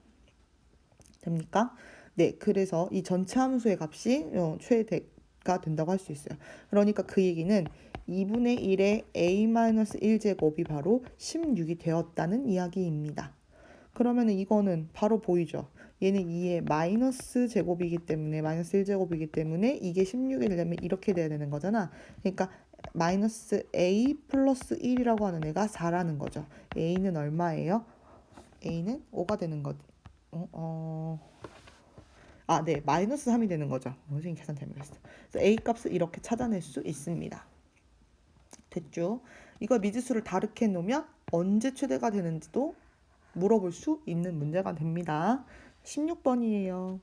됩니까? 네, 그래서 이 전체 함수의 값이 최대가 된다고 할 수 있어요. 그러니까 그 얘기는 2분의 1의 a-1제곱이 바로 16이 되었다는 이야기입니다. 그러면 이거는 바로 보이죠. 얘는 2의 마이너스 제곱이기 때문에 마이너스 1제곱이기 때문에 이게 16이 되려면 이렇게 돼야 되는 거잖아. 그러니까 마이너스 a 플러스 1이라고 하는 애가 4라는 거죠. a는 얼마예요? a는 5가 되는 거죠. 네, 마이너스 3이 되는 거죠. 선생님 계산 잘못했어. 그래서 a 값을 이렇게 찾아낼 수 있습니다. 됐죠? 이걸 미지수를 다르게 놓으면 언제 최대가 되는지도 물어볼 수 있는 문제가 됩니다. 16번이에요.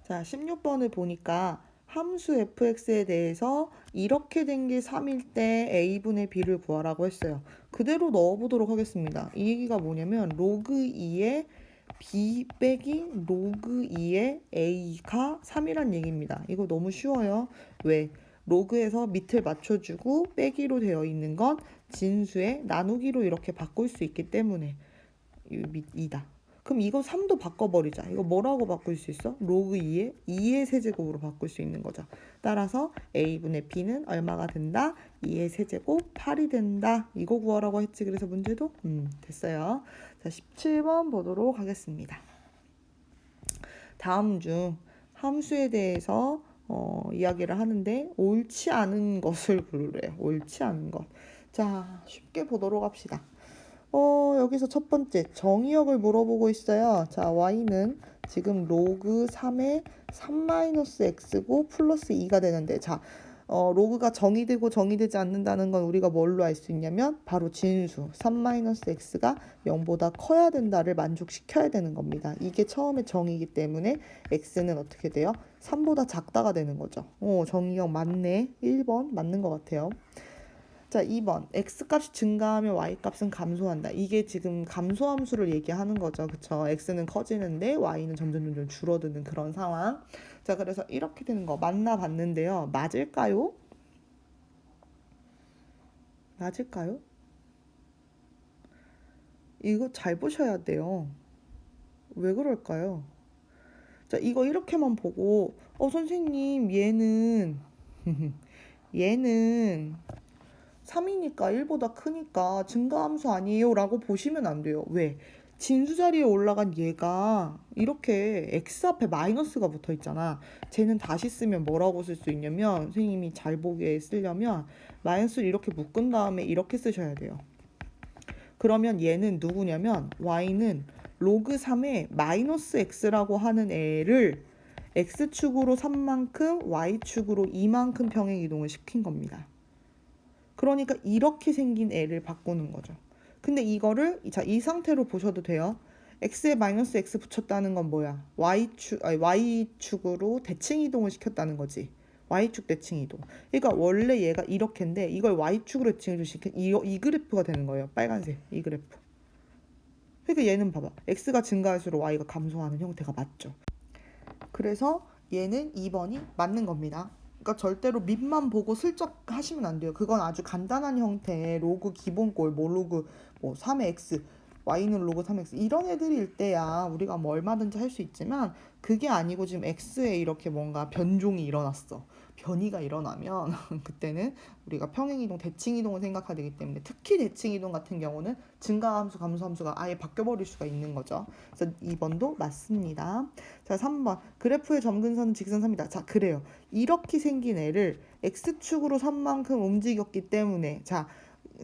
자, 16번을 보니까 함수 fx에 대해서 이렇게 된 게 3일 때 a분의 b를 구하라고 했어요. 그대로 넣어보도록 하겠습니다. 이 얘기가 뭐냐면 로그 2의 b 빼기 로그 2의 a가 3이란 얘기입니다. 이거 너무 쉬워요. 왜? 로그에서 밑을 맞춰주고 빼기로 되어 있는 건 진수에 나누기로 이렇게 바꿀 수 있기 때문에 이다. 그럼 이거 3도 바꿔버리자. 이거 뭐라고 바꿀 수 있어? 로그 2의 세제곱으로 바꿀 수 있는 거죠. 따라서 a분의 b는 얼마가 된다? 2의 세제곱 8이 된다. 이거 구하라고 했지. 그래서 문제도 됐어요. 자, 17번 보도록 하겠습니다. 다음 중 함수에 대해서 이야기를 하는데 옳지 않은 것을 고르래요. 옳지 않은 것. 자, 쉽게 보도록 합시다. 여기서 첫 번째 정의역을 물어보고 있어요. 자, y는 지금 로그 3의 3-x고 플러스 2가 되는데, 자, 로그가 정의되고 정의되지 않는다는 건 우리가 뭘로 알 수 있냐면 바로 진수 3-x가 0보다 커야 된다를 만족시켜야 되는 겁니다. 이게 처음에 정의이기 때문에 x는 어떻게 돼요? 3보다 작다가 되는 거죠. 정의역 맞네. 1번 맞는 것 같아요. 자, 2번 x값이 증가하면 y값은 감소한다. 이게 지금 감소함수를 얘기하는 거죠. 그쵸? x는 커지는데 y는 점점 줄어드는 그런 상황. 자, 그래서 이렇게 되는 거 만나봤는데요. 맞을까요? 맞을까요? 이거 잘 보셔야 돼요. 왜 그럴까요? 자, 이거 이렇게만 보고 선생님 얘는 3이니까 1보다 크니까 증가함수 아니에요? 라고 보시면 안 돼요. 왜? 진수 자리에 올라간 얘가 이렇게 x 앞에 마이너스가 붙어 있잖아. 쟤는 다시 쓰면 뭐라고 쓸 수 있냐면 선생님이 잘 보게 쓰려면 마이너스를 이렇게 묶은 다음에 이렇게 쓰셔야 돼요. 그러면 얘는 누구냐면 y는 로그 3의 마이너스 x라고 하는 애를 x축으로 3만큼 y축으로 2만큼 평행 이동을 시킨 겁니다. 그러니까 이렇게 생긴 애를 바꾸는 거죠. 근데 이거를 이 상태로 보셔도 돼요. x에 마이너스 x 붙였다는 건 뭐야? y축으로 대칭 이동을 시켰다는 거지. y축 대칭 이동. 그러니까 원래 얘가 이렇게인데 이걸 y축으로 대칭을 시켜 이 그래프가 되는 거예요. 빨간색 이 그래프. 그러니까 얘는 봐봐. x가 증가할수록 y가 감소하는 형태가 맞죠. 그래서 얘는 2번이 맞는 겁니다. 그러니까 절대로 밑만 보고 슬쩍 하시면 안 돼요. 그건 아주 간단한 형태의 로그 기본꼴, 뭐 로그 뭐 3의 x, y는 로그 3x 이런 애들일 때야 우리가 뭐 얼마든지 할 수 있지만 그게 아니고 지금 x에 이렇게 뭔가 변종이 일어났어. 변이가 일어나면 그때는 우리가 평행이동, 대칭이동을 생각해야 되기 때문에 특히 대칭이동 같은 경우는 증가함수, 감소함수가 아예 바뀌어버릴 수가 있는 거죠. 그래서 2번도 맞습니다. 자, 3번. 그래프의 점근선은 직선 3이다. 자, 그래요. 이렇게 생긴 애를 x축으로 선만큼 움직였기 때문에 자,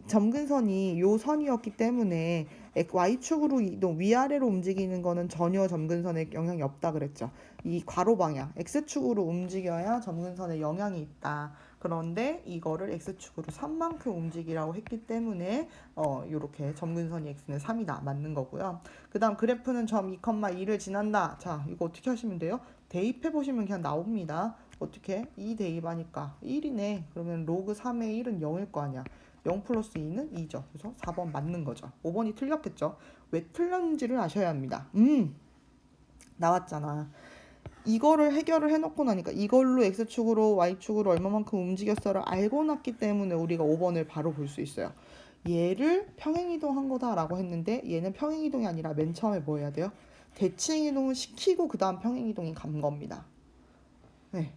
점근선이 요 선이었기 때문에 y축으로 이동 위아래로 움직이는 거는 전혀 점근선에 영향이 없다 그랬죠. 이 괄호 방향 x축으로 움직여야 점근선에 영향이 있다. 그런데 이거를 x축으로 3만큼 움직이라고 했기 때문에 요렇게 점근선이 x는 3이다. 맞는 거고요. 그 다음 그래프는 점 2,2를 지난다. 자, 이거 어떻게 하시면 돼요? 대입해 보시면 그냥 나옵니다. 어떻게? 2 대입하니까 1이네. 그러면 로그 3의 1은 0일 거 아니야. 0 플러스 2는 2죠. 그래서 4번 맞는 거죠. 5번이 틀렸겠죠. 왜 틀렸는지를 아셔야 합니다. 나왔잖아. 이거를 해결을 해놓고 나니까 이걸로 x축으로 y축으로 얼마만큼 움직였어를 알고 났기 때문에 우리가 5번을 바로 볼 수 있어요. 얘를 평행이동한 거다라고 했는데 얘는 평행이동이 아니라 맨 처음에 뭐 해야 돼요? 대칭이동을 시키고 그 다음 평행이동이 간 겁니다. 네.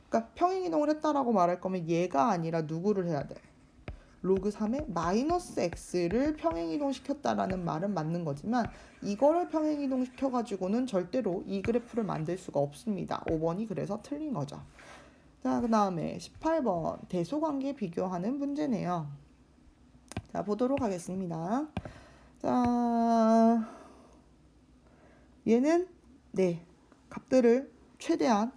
그러니까 평행이동을 했다라고 말할 거면 얘가 아니라 누구를 해야 돼? 로그 3의 마이너스 x를 평행이동 시켰다라는 말은 맞는 거지만 이거를 평행이동 시켜가지고는 절대로 이 그래프를 만들 수가 없습니다. 5번이 그래서 틀린 거죠. 자, 그 다음에 18번 대소관계 비교하는 문제네요. 자, 보도록 하겠습니다. 자, 얘는 네 값들을 최대한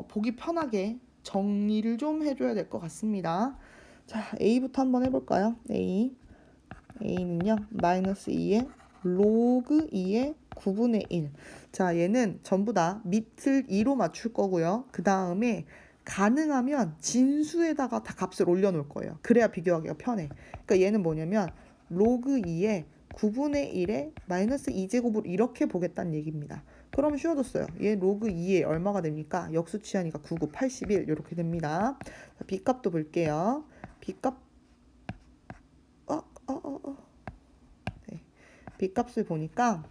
보기 편하게 정리를 좀 해줘야 될 것 같습니다. 자, A부터 한번 해볼까요? A는요, 마이너스 2에 로그 2의 9분의 1. 자, 얘는 전부 다 밑을 2로 맞출 거고요. 그 다음에 가능하면 진수에다가 다 값을 올려놓을 거예요. 그래야 비교하기가 편해. 그러니까 얘는 뭐냐면 로그 2의 9분의 1에 마이너스 2제곱을 이렇게 보겠다는 얘기입니다. 그럼 쉬워졌어요. 얘 로그 2에 얼마가 됩니까? 역수치하니까 9, 9, 81 이렇게 됩니다. 자, B값도 볼게요. B값 네. B값을 보니까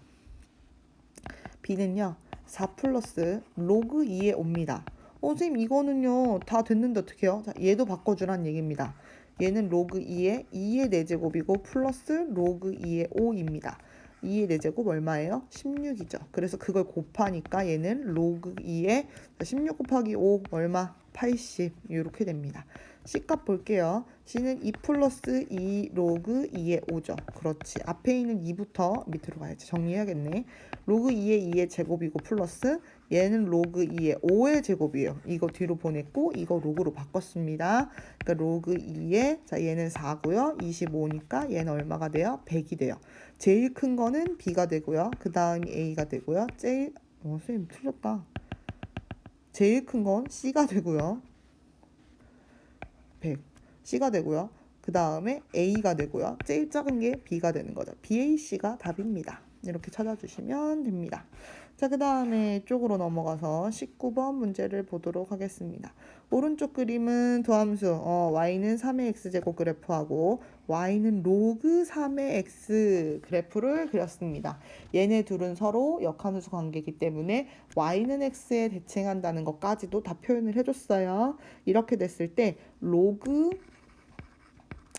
B는요 4 플러스 로그 2에 옵니다. 선생님 이거는요 다 됐는데 어떻게 해요? 자, 얘도 바꿔주란 얘기입니다. 얘는 로그 2에 2의 4제곱이고 플러스 로그 2의 5입니다. 2의 4제곱 얼마예요? 16이죠. 그래서 그걸 곱하니까 얘는 로그 2에 16 곱하기 5 얼마? 80 이렇게 됩니다. C값 볼게요. C는 2 플러스 2 로그 2의 5죠. 그렇지. 앞에 있는 2부터 밑으로 가야지. 정리해야겠네. 로그 2의 2의 제곱이고 플러스 얘는 로그 2의 5의 제곱이에요. 이거 뒤로 보냈고 이거 로그로 바꿨습니다. 그러니까 로그 2의 자 얘는 4고요. 25니까 얘는 얼마가 돼요? 100이 돼요. 제일 큰 거는 B가 되고요. 그 다음이 A가 되고요. 선생님 틀렸다. 제일 큰 건 C가 되고요. 100. C가 되고요. 그 다음에 A가 되고요. 제일 작은 게 B가 되는 거죠. BAC가 답입니다. 이렇게 찾아주시면 됩니다. 자, 그 다음에 쪽으로 넘어가서 19번 문제를 보도록 하겠습니다. 오른쪽 그림은 도함수 y는 3의 x제곱 그래프하고 y는 로그 3의 x 그래프를 그렸습니다. 얘네 둘은 서로 역함수 관계이기 때문에 y는 x에 대칭한다는 것까지도 다 표현을 해줬어요. 이렇게 됐을 때 로그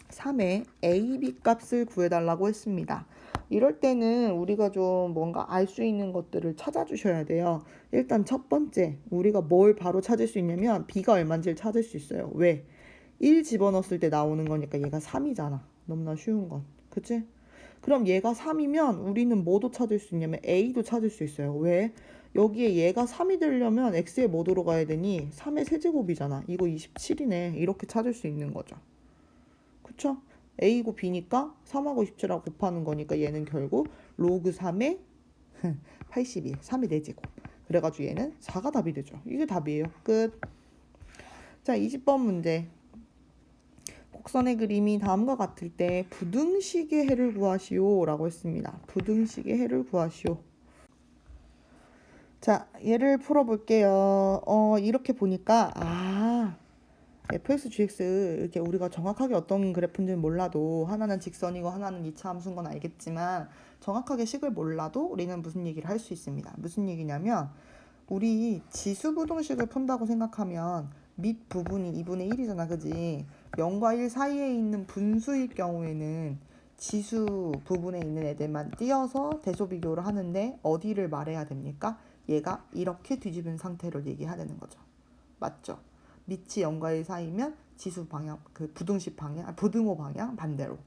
3의 a, b 값을 구해달라고 했습니다. 이럴 때는 우리가 좀 뭔가 알 수 있는 것들을 찾아주셔야 돼요. 일단 첫 번째 우리가 뭘 바로 찾을 수 있냐면 b가 얼마인지를 찾을 수 있어요. 왜? 1 집어넣었을 때 나오는 거니까 얘가 3이잖아. 너무나 쉬운 건. 그치? 그럼 얘가 3이면 우리는 뭐도 찾을 수 있냐면 a도 찾을 수 있어요. 왜? 여기에 얘가 3이 되려면 x에 뭐 들어가야 되니? 3의 세제곱이잖아. 이거 27이네. 이렇게 찾을 수 있는 거죠. 그쵸? A고 B니까 3하고 27하고 곱하는 거니까 얘는 결국 로그 3의 82, 3의 4제곱. 그래가지고 얘는 4가 답이 되죠. 이게 답이에요. 끝. 자, 20번 문제. 곡선의 그림이 다음과 같을 때 부등식의 해를 구하시오 라고 했습니다. 부등식의 해를 구하시오. 자, 얘를 풀어볼게요. 이렇게 보니까 fx, gx 이렇게 우리가 정확하게 어떤 그래프인지는 몰라도 하나는 직선이고 하나는 이차 함수인 건 알겠지만 정확하게 식을 몰라도 우리는 무슨 얘기를 할 수 있습니다. 무슨 얘기냐면 우리 지수부등식을 푼다고 생각하면 밑 부분이 2분의 1이잖아, 그지? 0과 1 사이에 있는 분수일 경우에는 지수 부분에 있는 애들만 띄어서 대소 비교를 하는데 어디를 말해야 됩니까? 얘가 이렇게 뒤집은 상태를 얘기하는 거죠. 맞죠? 밑이 0과 1 사이면 지수 방향, 그 부등식 방향, 부등호 방향 반대로.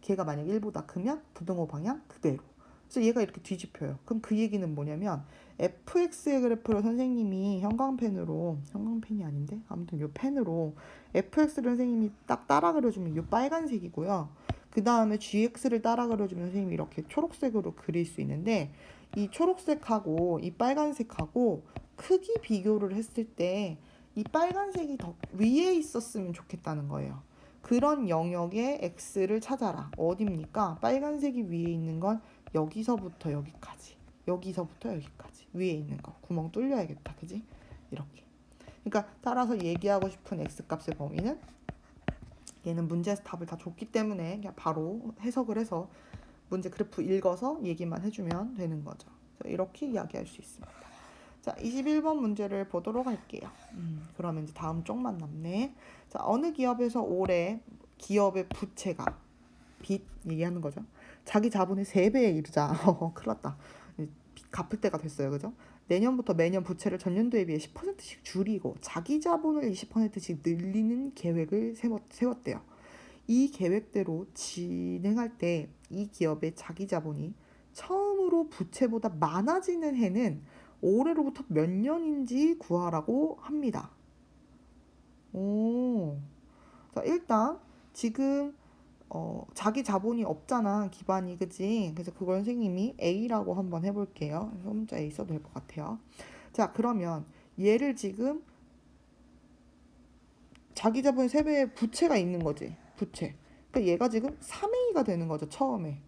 걔가 만약 1보다 크면 부등호 방향 그대로. 그래서 얘가 이렇게 뒤집혀요. 그럼 그 얘기는 뭐냐면 fx의 그래프를 선생님이 형광펜이 아닌데 아무튼 요 펜으로 fx를 선생님이 딱 따라 그려주면 요 빨간색이고요. 그 다음에 gx를 따라 그려주면 선생님이 이렇게 초록색으로 그릴 수 있는데 이 초록색하고 이 빨간색하고 크기 비교를 했을 때 이 빨간색이 더 위에 있었으면 좋겠다는 거예요. 그런 영역의 x를 찾아라. 어딥니까? 빨간색이 위에 있는 건 여기서부터 여기까지. 여기서부터 여기까지. 위에 있는 거. 구멍 뚫려야겠다. 그지? 이렇게. 그러니까 따라서 얘기하고 싶은 x값의 범위는 얘는 문제에서 답을 다 줬기 때문에 그냥 바로 해석을 해서 문제 그래프 읽어서 얘기만 해주면 되는 거죠. 이렇게 이야기할 수 있습니다. 자, 21번 문제를 보도록 할게요. 그러면 이제 다음 쪽만 남네. 자, 어느 기업에서 올해 기업의 부채가 빚 얘기하는 거죠. 자기 자본의 3배에 이르자. 큰일 났다. 빚 갚을 때가 됐어요. 그죠? 내년부터 매년 부채를 전년도에 비해 10%씩 줄이고 자기 자본을 20%씩 늘리는 계획을 세웠대요. 이 계획대로 진행할 때 이 기업의 자기 자본이 처음으로 부채보다 많아지는 해는 올해로부터 몇 년인지 구하라고 합니다. 자, 일단 지금 자기 자본이 없잖아, 기반이. 그지? 그래서 그걸 선생님이 A라고 한번 해볼게요. 문자 A 써도 될 것 같아요. 자, 그러면 얘를 지금 자기 자본의 3배의 부채가 있는 거지. 부채. 그러니까 얘가 지금 3A가 되는 거죠, 처음에.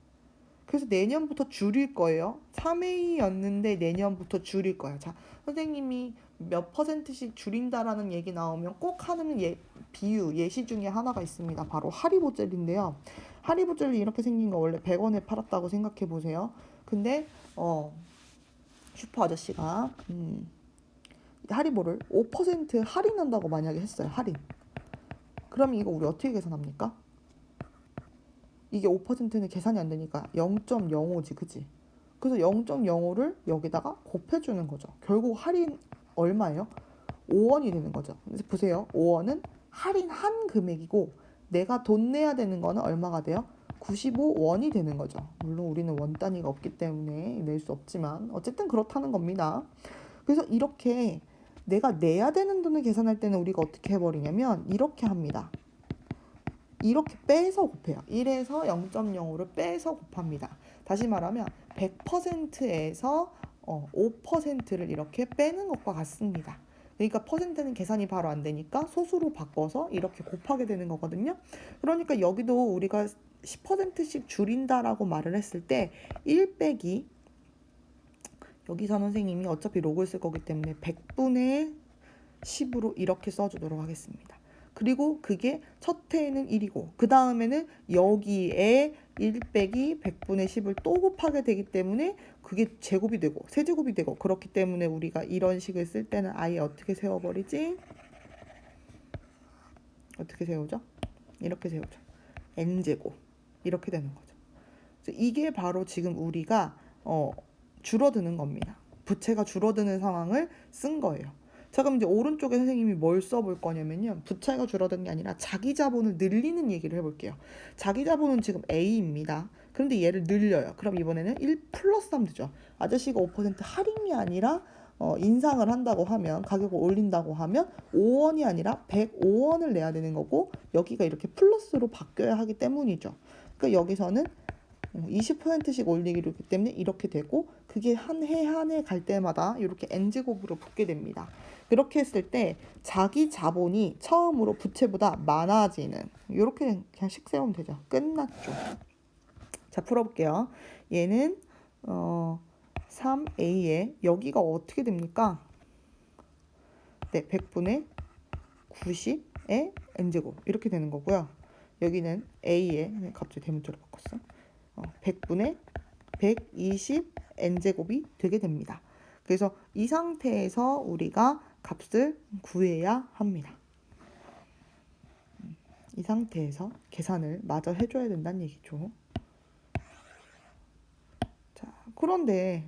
그래서 내년부터 줄일 거예요. 3A였는데 내년부터 줄일 거야. 자, 선생님이 몇 %씩 줄인다라는 얘기 나오면 꼭 하는 예시 중에 하나가 있습니다. 바로 하리보 젤리인데요. 하리보 젤리 이렇게 생긴 거 원래 100원에 팔았다고 생각해 보세요. 근데 슈퍼 아저씨가 하리보를 5% 할인한다고 만약에 했어요. 할인. 그럼 이거 우리 어떻게 계산합니까? 이게 5%는 계산이 안 되니까 0.05지, 그치? 그래서 0.05를 여기다가 곱해주는 거죠. 결국 할인 얼마예요? 5원이 되는 거죠. 그래서 보세요. 5원은 할인한 금액이고 내가 돈 내야 되는 거는 얼마가 돼요? 95원이 되는 거죠. 물론 우리는 원 단위가 없기 때문에 낼 수 없지만 어쨌든 그렇다는 겁니다. 그래서 이렇게 내가 내야 되는 돈을 계산할 때는 우리가 어떻게 해버리냐면 이렇게 합니다. 이렇게 빼서 곱해요. 1에서 0.05를 빼서 곱합니다. 다시 말하면 100%에서 5%를 이렇게 빼는 것과 같습니다. 그러니까 퍼센트는 계산이 바로 안 되니까 소수로 바꿔서 이렇게 곱하게 되는 거거든요. 그러니까 여기도 우리가 10%씩 줄인다라고 말을 했을 때 1 빼기 여기서 선생님이 어차피 로그를 쓸 거기 때문에 100분의 10으로 이렇게 써주도록 하겠습니다. 그리고 그게 첫 해에는 1이고 그 다음에는 여기에 1 빼기 100분의 10을 또 곱하게 되기 때문에 그게 제곱이 되고 세제곱이 되고 그렇기 때문에 우리가 이런 식을 쓸 때는 아예 어떻게 세워버리지? 어떻게 세우죠? 이렇게 세우죠. n제곱 이렇게 되는 거죠. 그래서 이게 바로 지금 우리가 줄어드는 겁니다. 부채가 줄어드는 상황을 쓴 거예요. 자, 그럼 이제 오른쪽에 선생님이 뭘 써볼 거냐면요. 부채가 줄어드는 게 아니라 자기 자본을 늘리는 얘기를 해볼게요. 자기 자본은 지금 A입니다. 그런데 얘를 늘려요. 그럼 이번에는 1 플러스 하면 되죠. 아저씨가 5% 할인이 아니라 인상을 한다고 하면, 가격을 올린다고 하면 5원이 아니라 105원을 내야 되는 거고, 여기가 이렇게 플러스로 바뀌어야 하기 때문이죠. 그러니까 여기서는 20%씩 올리기로 했기 때문에 이렇게 되고, 그게 한 해 한 해 갈 때마다 이렇게 n제곱으로 붙게 됩니다. 그렇게 했을 때 자기 자본이 처음으로 부채보다 많아지는, 이렇게 그냥 식 세우면 되죠. 끝났죠. 자, 풀어볼게요. 얘는 3a에 여기가 어떻게 됩니까? 네, 100분의 90의 n제곱 이렇게 되는 거고요. 여기는 a에 갑자기 대문자로 바꿨어. 100분의 120 n제곱이 되게 됩니다. 그래서 이 상태에서 우리가 값을 구해야 합니다. 이 상태에서 계산을 마저 해줘야 된다는 얘기죠. 자, 그런데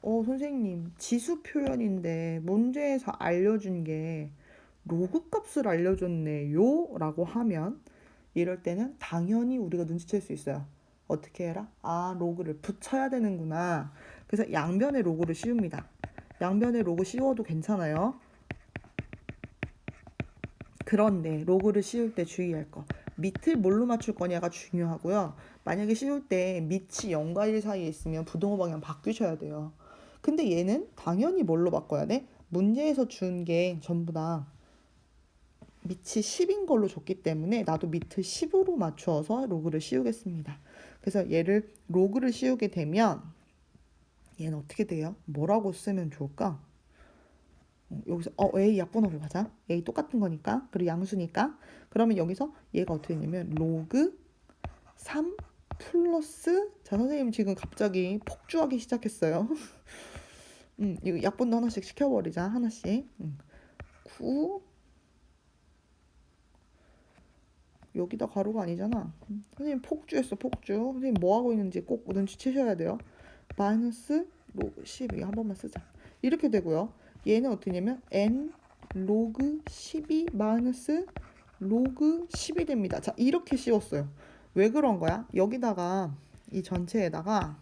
선생님, 지수 표현인데 문제에서 알려준 게 로그 값을 알려줬네요 라고 하면, 이럴 때는 당연히 우리가 눈치챌 수 있어요. 어떻게 해라? 아, 로그를 붙여야 되는구나. 그래서 양변에 로그를 씌웁니다. 양변에 로그 씌워도 괜찮아요. 그런데 로그를 씌울 때 주의할 거, 밑을 뭘로 맞출 거냐가 중요하고요. 만약에 씌울 때 밑이 0과 1 사이에 있으면 부등호 방향 바꾸셔야 돼요. 근데 얘는 당연히 뭘로 바꿔야 돼? 문제에서 준 게 전부 다 밑이 10인 걸로 줬기 때문에 나도 밑을 10으로 맞추어서 로그를 씌우겠습니다. 그래서 얘를 로그를 씌우게 되면 얘는 어떻게 돼요? 뭐라고 쓰면 좋을까? 여기서 A 약분하고 가자. A 똑같은 거니까. 그리고 양수니까. 그러면 여기서 얘가 어떻게 되냐면 로그 3 플러스, 자, 선생님 지금 갑자기 폭주하기 시작했어요. 이거 약분도 하나씩 시켜버리자. 하나씩. 9, 여기다 가로가 아니잖아. 선생님 폭주했어, 폭주. 선생님 뭐 하고 있는지 꼭 눈치채셔야 돼요. 마이너스 로그 10, 이거 한 번만 쓰자. 이렇게 되고요. 얘는 어떻게 되냐면 n 로그 12 마이너스 로그 10이 됩니다. 자, 이렇게 씌웠어요. 왜 그런 거야? 여기다가 이 전체에다가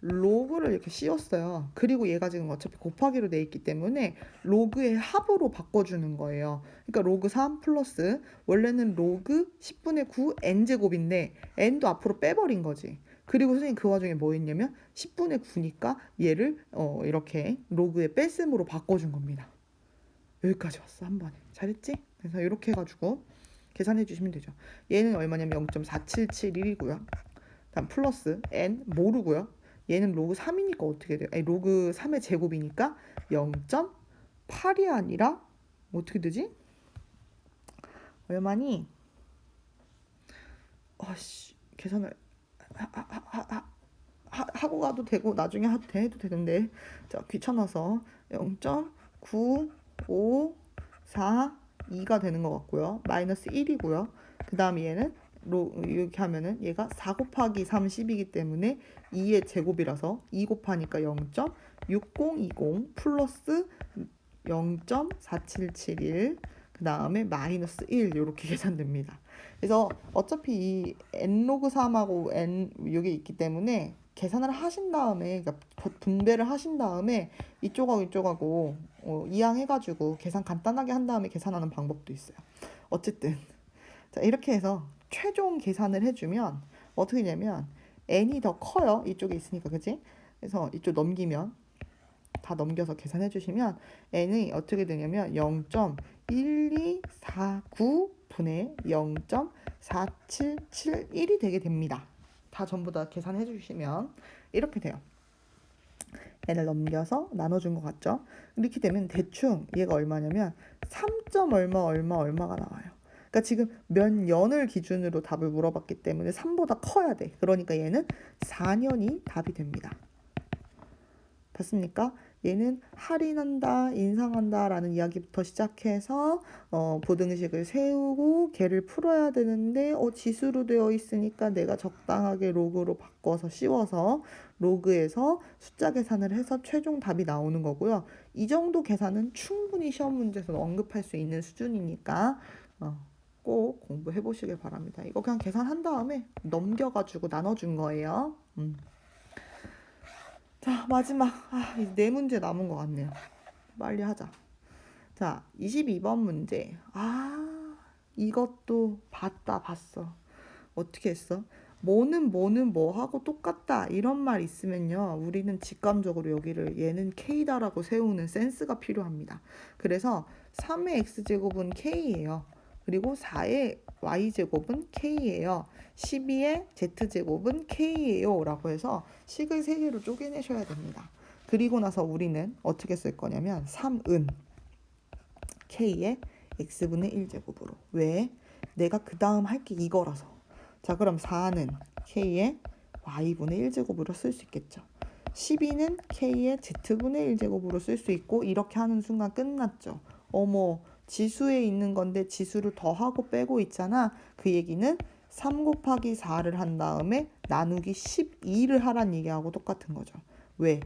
로그를 이렇게 씌웠어요. 그리고 얘가 지금 어차피 곱하기로 돼 있기 때문에 로그의 합으로 바꿔주는 거예요. 그러니까 로그 3 플러스, 원래는 로그 10분의 9 n제곱인데 n도 앞으로 빼버린 거지. 그리고 선생님 그 와중에 뭐 했냐면 10분의 9니까 얘를 이렇게 로그의 뺄셈으로 바꿔준 겁니다. 여기까지 왔어, 한 번에. 잘했지? 그래서 이렇게 해가지고 계산해 주시면 되죠. 얘는 얼마냐면 0.4771이고요. 다음 플러스 n 모르고요. 얘는 로그 3이니까 어떻게 돼요? 아니, 로그 3의 제곱이니까 0.8이 아니라 어떻게 되지? 얼마니? 계산을 하고 가도 되고 나중에 해도 되는데, 자, 귀찮아서 0.9542가 되는 것 같고요. 마이너스 1이고요. 그 다음에 얘는 이렇게 하면은 얘가 4 곱하기 30이기 때문에 2의 제곱이라서 2 곱하니까 0.6020 플러스 0.4771, 그 다음에 마이너스 1, 이렇게 계산됩니다. 그래서 어차피 이 n로그 3하고 n 이게 있기 때문에 계산을 하신 다음에, 그러니까 분배를 하신 다음에 이쪽하고 이쪽하고 이항해가지고 계산 간단하게 한 다음에 계산하는 방법도 있어요. 어쨌든 자, 이렇게 해서 최종 계산을 해주면 어떻게 되냐면 n이 더 커요. 이쪽에 있으니까, 그치? 그래서 이쪽 넘기면, 다 넘겨서 계산해 주시면 n이 어떻게 되냐면 0.1249분의 0.4771이 되게 됩니다. 다 전부 다 계산해 주시면 이렇게 돼요. n을 넘겨서 나눠준 것 같죠? 이렇게 되면 대충 얘가 얼마냐면 3점 얼마가 나와요. 그러니까 지금 몇 년을 기준으로 답을 물어봤기 때문에 3보다 커야 돼. 그러니까 얘는 4년이 답이 됩니다. 됐습니까? 얘는 할인한다, 인상한다 라는 이야기부터 시작해서 보등식을 세우고 걔를 풀어야 되는데 지수로 되어 있으니까 내가 적당하게 로그로 바꿔서 씌워서 로그에서 숫자 계산을 해서 최종 답이 나오는 거고요. 이 정도 계산은 충분히 시험 문제에서 언급할 수 있는 수준이니까 꼭 공부해 보시길 바랍니다. 이거 그냥 계산한 다음에 넘겨가지고 나눠준 거예요. 자, 마지막. 이제 네 문제 남은 것 같네요. 빨리 하자. 자, 22번 문제. 이것도 봤어. 어떻게 했어? 뭐는 뭐하고 똑같다 이런 말 있으면요, 우리는 직감적으로 여기를 얘는 K다라고 세우는 센스가 필요합니다. 그래서 3의 X제곱은 K예요. 그리고 4의 Y제곱은 K예요. 12의 Z제곱은 K예요 라고 해서 식을 3개로 쪼개내셔야 됩니다. 그리고 나서 우리는 어떻게 쓸 거냐면 3은 K의 X분의 1제곱으로. 왜? 내가 그 다음 할 게 이거라서. 자, 그럼 4는 K의 Y분의 1제곱으로 쓸 수 있겠죠. 12는 K의 Z분의 1제곱으로 쓸 수 있고, 이렇게 하는 순간 끝났죠. 어머, 지수에 있는 건데 지수를 더하고 빼고 있잖아. 그 얘기는 3 곱하기 4를 한 다음에 나누기 12를 하란 얘기하고 똑같은 거죠. 왜?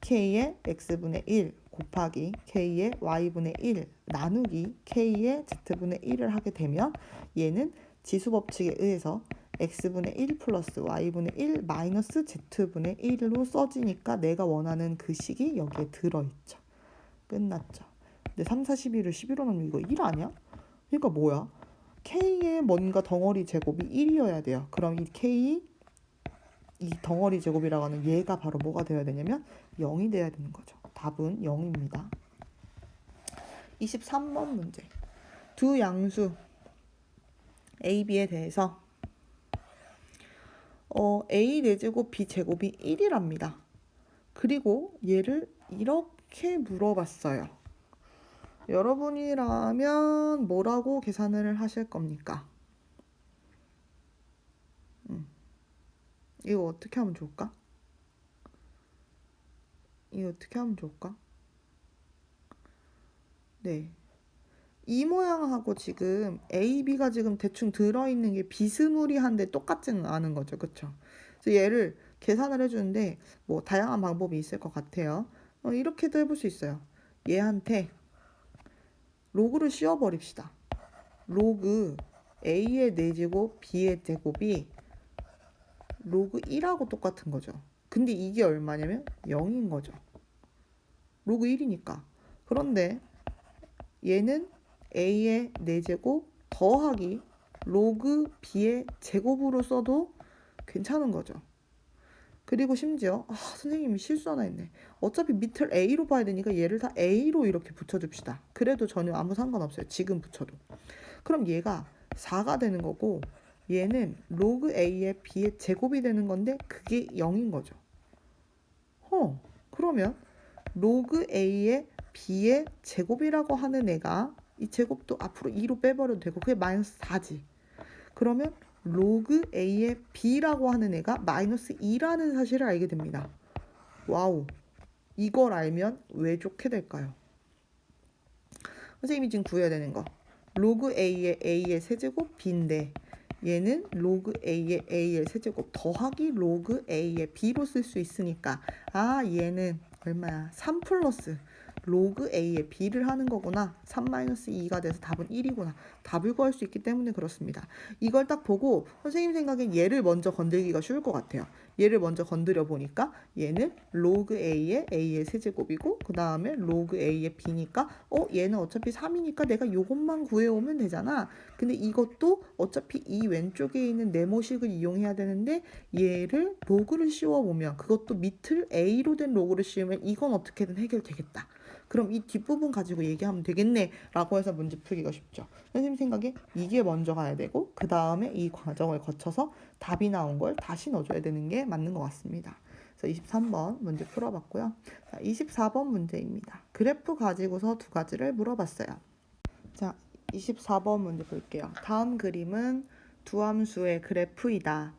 K의 X분의 1 곱하기 K의 Y분의 1 나누기 K의 Z분의 1을 하게 되면 얘는 지수법칙에 의해서 X분의 1 플러스 Y분의 1 마이너스 Z분의 1로 써지니까 내가 원하는 그 식이 여기에 들어있죠. 끝났죠. 근데 3, 4, 11을 11로 나누면 이거 1 아니야? 그러니까 뭐야? K의 뭔가 덩어리 제곱이 1이어야 돼요. 그럼 이 K 이 덩어리 제곱이라고 하는 얘가 바로 뭐가 되어야 되냐면 0이 돼야 되는 거죠. 답은 0입니다. 23번 문제. 두 양수 A, B에 대해서 A 4제곱 B 제곱이 1이랍니다. 그리고 얘를 이렇게 물어봤어요. 여러분이라면 뭐라고 계산을 하실 겁니까? 이거 어떻게 하면 좋을까? 네. 이 모양하고 지금 A, B가 지금 대충 들어있는 게 비스무리한데 똑같지는 않은 거죠. 그쵸? 그래서 얘를 계산을 해주는데 뭐 다양한 방법이 있을 것 같아요. 이렇게도 해볼 수 있어요. 얘한테 로그를 씌워버립시다. 로그 A의 4제곱 B의 제곱이 로그 1하고 똑같은 거죠. 근데 이게 얼마냐면 0인 거죠. 로그 1이니까. 그런데 얘는 A의 4제곱 더하기 로그 B의 제곱으로 써도 괜찮은 거죠. 그리고 심지어 선생님이 실수 하나 했네. 어차피 밑을 A로 봐야 되니까 얘를 다 A로 이렇게 붙여줍시다. 그래도 전혀 아무 상관없어요. 지금 붙여도. 그럼 얘가 4가 되는 거고 얘는 로그 A의 B의 제곱이 되는 건데 그게 0인 거죠. 그러면 로그 A의 B의 제곱이라고 하는 애가 이 제곱도 앞으로 2로 빼버려도 되고 그게 마이너스 4지. 그러면 로그 A의 B라고 하는 애가 마이너스 2라는 사실을 알게 됩니다. 와우. 이걸 알면 왜 좋게 될까요? 선생님이 지금 구해야 되는 거. 로그 A의 세제곱 B인데 얘는 로그 A의 세제곱 더하기 로그 A의 B로 쓸 수 있으니까 얘는 얼마야? 3 플러스 로그 A의 B를 하는 거구나. 3-2가 돼서 답은 1이구나. 답을 구할 수 있기 때문에 그렇습니다. 이걸 딱 보고 선생님 생각엔 얘를 먼저 건들기가 쉬울 것 같아요. 얘를 먼저 건드려 보니까 얘는 로그 A의 세제곱이고 그 다음에 로그 A의 B니까 얘는 어차피 3이니까 내가 요것만 구해오면 되잖아. 근데 이것도 어차피 이 왼쪽에 있는 네모식을 이용해야 되는데 얘를 로그를 씌워보면 그것도 밑을 A로 된 로그를 씌우면 이건 어떻게든 해결되겠다. 그럼 이 뒷부분 가지고 얘기하면 되겠네 라고 해서 문제 풀기가 쉽죠. 선생님 생각에 이게 먼저 가야 되고 그 다음에 이 과정을 거쳐서 답이 나온 걸 다시 넣어줘야 되는 게 맞는 것 같습니다. 그래서 23번 문제 풀어봤고요. 자, 24번 문제입니다. 그래프 가지고서 두 가지를 물어봤어요. 자, 24번 문제 볼게요. 다음 그림은 두 함수의 그래프이다.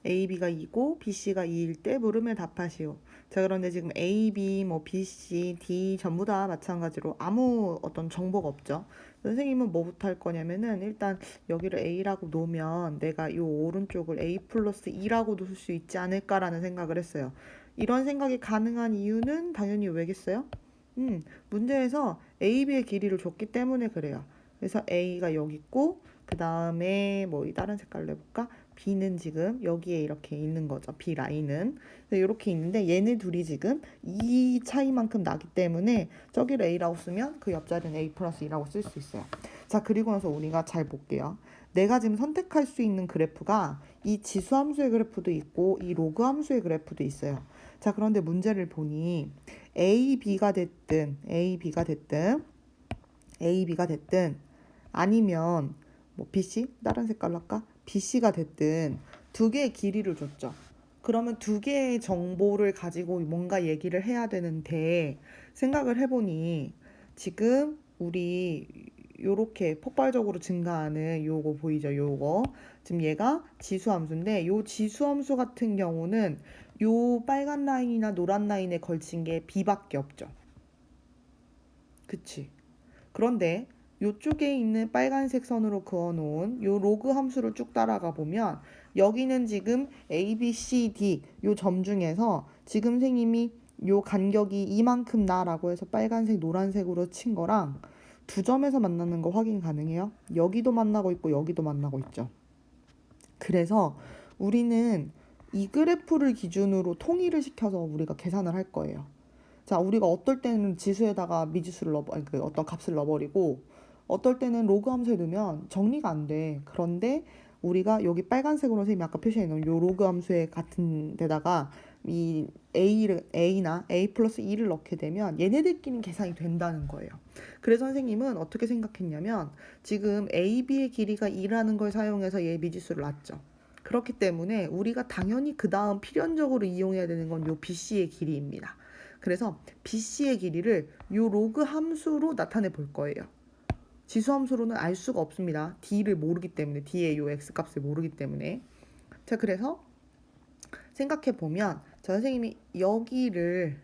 A, B가 2고 B, C가 2일 때 물음에 답하시오. 자, 그런데 지금 A, B, B, C, D 전부 다 마찬가지로 아무 어떤 정보가 없죠. 선생님은 뭐부터 할 거냐면은 일단 여기를 A라고 놓으면 내가 이 오른쪽을 A 플러스 2라고도 쓸 수 있지 않을까라는 생각을 했어요. 이런 생각이 가능한 이유는 당연히 왜겠어요? 문제에서 A, B의 길이를 줬기 때문에 그래요. 그래서 A가 여기 있고 그 다음에 뭐 다른 색깔로 해볼까? B는 지금 여기에 이렇게 있는 거죠. B 라인은. 이렇게 있는데 얘네 둘이 지금 이 차이만큼 나기 때문에 저기를 A라고 쓰면 그 옆자리는 A 플러스 2라고 쓸 수 있어요. 자, 그리고 나서 우리가 잘 볼게요. 내가 지금 선택할 수 있는 그래프가 이 지수함수의 그래프도 있고 이 로그 함수의 그래프도 있어요. 자, 그런데 문제를 보니 A, B가 됐든 아니면 뭐 BC? 다른 색깔로 할까? BC가 됐든 두 개의 길이를 줬죠. 그러면 두 개의 정보를 가지고 뭔가 얘기를 해야 되는데 생각을 해보니 지금 우리 요렇게 폭발적으로 증가하는 요거 보이죠? 요거 지금 얘가 지수함수인데 요 지수함수 같은 경우는 요 빨간 라인이나 노란 라인에 걸친 게 B밖에 없죠. 그치? 그런데 요쪽에 있는 빨간색 선으로 그어놓은 요 로그 함수를 쭉 따라가 보면 여기는 지금 A, B, C, D 요 점 중에서 지금 선생님이 요 간격이 이만큼 나라고 해서 빨간색, 노란색으로 친 거랑 두 점에서 만나는 거 확인 가능해요? 여기도 만나고 있고 여기도 만나고 있죠. 그래서 우리는 이 그래프를 기준으로 통일을 시켜서 우리가 계산을 할 거예요. 자, 우리가 어떨 때는 지수에다가 미지수를 그 어떤 값을 넣어버리고 어떨 때는 로그 함수에 넣으면 정리가 안 돼. 그런데 우리가 여기 빨간색으로 선생님이 아까 표시해 놓은 요 로그 함수에 같은 데다가 이 A나 A 플러스 2를 넣게 되면 얘네들끼리 계산이 된다는 거예요. 그래서 선생님은 어떻게 생각했냐면 지금 A, B의 길이가 2라는 걸 사용해서 얘 미지수를 놨죠. 그렇기 때문에 우리가 당연히 그 다음 필연적으로 이용해야 되는 건 요 BC의 길이입니다. 그래서 BC의 길이를 요 로그 함수로 나타내 볼 거예요. 지수 함수로는 알 수가 없습니다. D를 모르기 때문에 D의 요 X 값을 모르기 때문에. 자, 그래서 생각해 보면 저 선생님이 여기를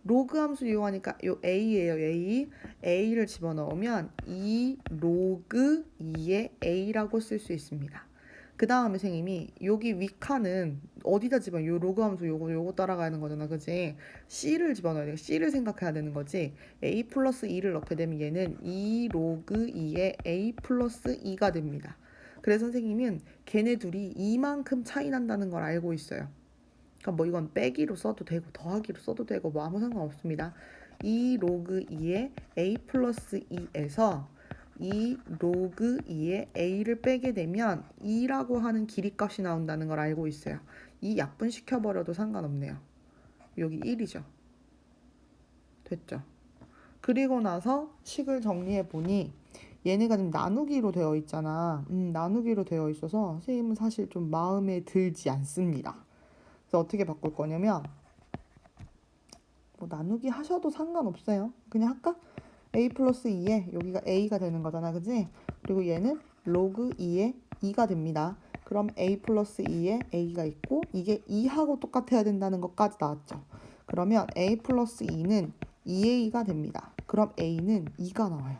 로그 함수 이용하니까 요 A예요. A를 집어넣으면 2 로그 2의 A라고 쓸 수 있습니다. 그 다음에 선생님이 여기 윗칸은 어디다 집어? 요 로그 함수 요거 따라가는 거잖아, 그지? C를 집어넣어야 돼. C를 생각해야 되는 거지. A 플러스 2를 넣게 되면 얘는 2 로그 2의 A 플러스 2가 됩니다. 그래서 선생님은 걔네 둘이 이만큼 차이 난다는 걸 알고 있어요. 그러니까 뭐 이건 빼기로 써도 되고 더하기로 써도 되고 뭐 아무 상관없습니다. 2 로그 2의 A 플러스 2에서 2 로그 2의 A를 빼게 되면 2라고 하는 길이값이 나온다는 걸 알고 있어요. 이 약분시켜버려도 상관없네요. 여기 1이죠. 됐죠? 그리고 나서 식을 정리해보니 얘네가 지금 나누기로 되어 있잖아. 나누기로 되어 있어서 선생님은 사실 좀 마음에 들지 않습니다. 그래서 어떻게 바꿀 거냐면 뭐 나누기 하셔도 상관없어요. 그냥 할까? A 플러스 2에 여기가 A가 되는 거잖아, 그지? 그리고 얘는 로그 2에 2가 됩니다. 그럼 A 플러스 2에 A가 있고 이게 2하고 똑같아야 된다는 것까지 나왔죠. 그러면 A 플러스 2는 2A가 됩니다. 그럼 A는 2가 나와요.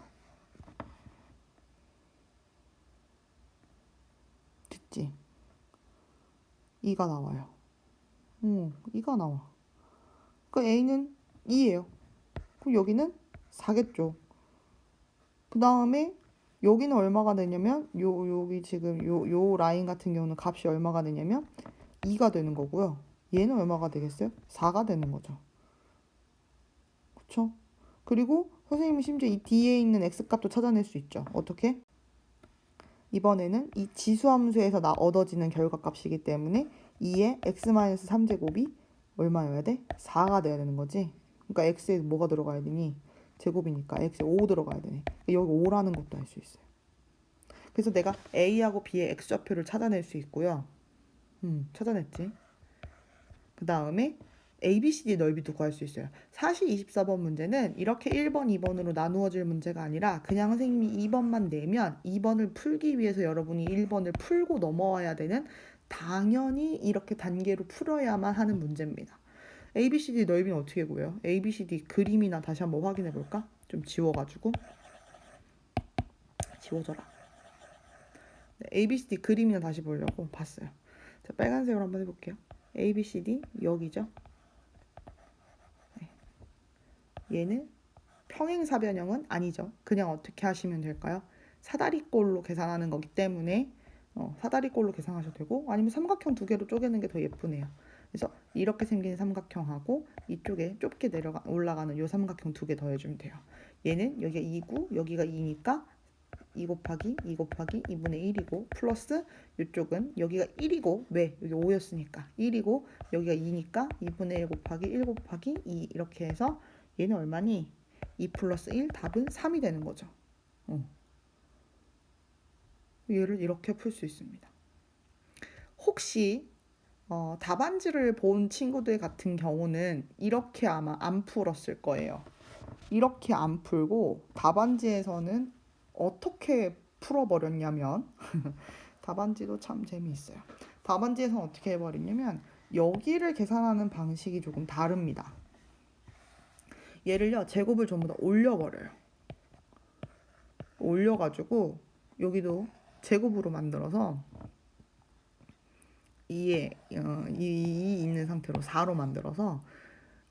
듣지? 2가 나와요. 2가 나와. 그러니까 A는 2예요. 그럼 여기는 4겠죠. 그 다음에 여기는 얼마가 되냐면 여기 지금 요 라인 같은 경우는 값이 얼마가 되냐면 2가 되는 거고요. 얘는 얼마가 되겠어요? 4가 되는 거죠. 그쵸? 그리고 선생님이 심지어 이 D에 있는 X값도 찾아낼 수 있죠. 어떻게? 이번에는 이 지수함수에서 얻어지는 결과값이기 때문에 2의 X-3제곱이 얼마여야 돼? 4가 돼야 되는 거지. 그러니까 X에 뭐가 들어가야 되니? 제곱이니까 X에 5 들어가야 되네. 여기 5라는 것도 알 수 있어요. 그래서 내가 A하고 B의 X좌표를 찾아낼 수 있고요. 찾아냈지. 그 다음에 ABCD 넓이도 구할 수 있어요. 사실 24번 문제는 이렇게 1번, 2번으로 나누어질 문제가 아니라 그냥 선생님이 2번만 내면 2번을 풀기 위해서 여러분이 1번을 풀고 넘어와야 되는 당연히 이렇게 단계로 풀어야만 하는 문제입니다. ABCD 넓이는 어떻게 구해요? ABCD 그림이나 다시 한번 확인해 볼까? 좀 지워가지고 지워져라. 네, ABCD 그림이나 다시 보려고 봤어요. 자, 빨간색으로 한번 해볼게요. ABCD 여기죠. 네. 얘는 평행사변형은 아니죠. 그냥 어떻게 하시면 될까요? 사다리꼴로 계산하는 거기 때문에 사다리꼴로 계산하셔도 되고 아니면 삼각형 두 개로 쪼개는 게 더 예쁘네요. 그래서 이렇게 생긴 삼각형하고 이쪽에 좁게 올라가는 요 삼각형 두 개 더해주면 돼요. 얘는 여기가 2고 여기가 2니까 2 곱하기 2 곱하기 2분의 1이고 플러스 이쪽은 여기가 1이고 왜? 여기 5였으니까 1이고 여기가 2니까 2분의 1 곱하기 1 곱하기 2 이렇게 해서 얘는 얼마니? 2 플러스 1 답은 3이 되는 거죠. 얘를 이렇게 풀 수 있습니다. 혹시 답안지를 본 친구들 같은 경우는 이렇게 아마 안 풀었을 거예요. 이렇게 안 풀고 답안지에서는 어떻게 풀어버렸냐면 답안지도 참 재미있어요. 답안지에서는 어떻게 해버리냐면 여기를 계산하는 방식이 조금 다릅니다. 얘를요 제곱을 전부 다 올려버려요. 올려가지고 여기도 제곱으로 만들어서 2에 2 있는 상태로 4로 만들어서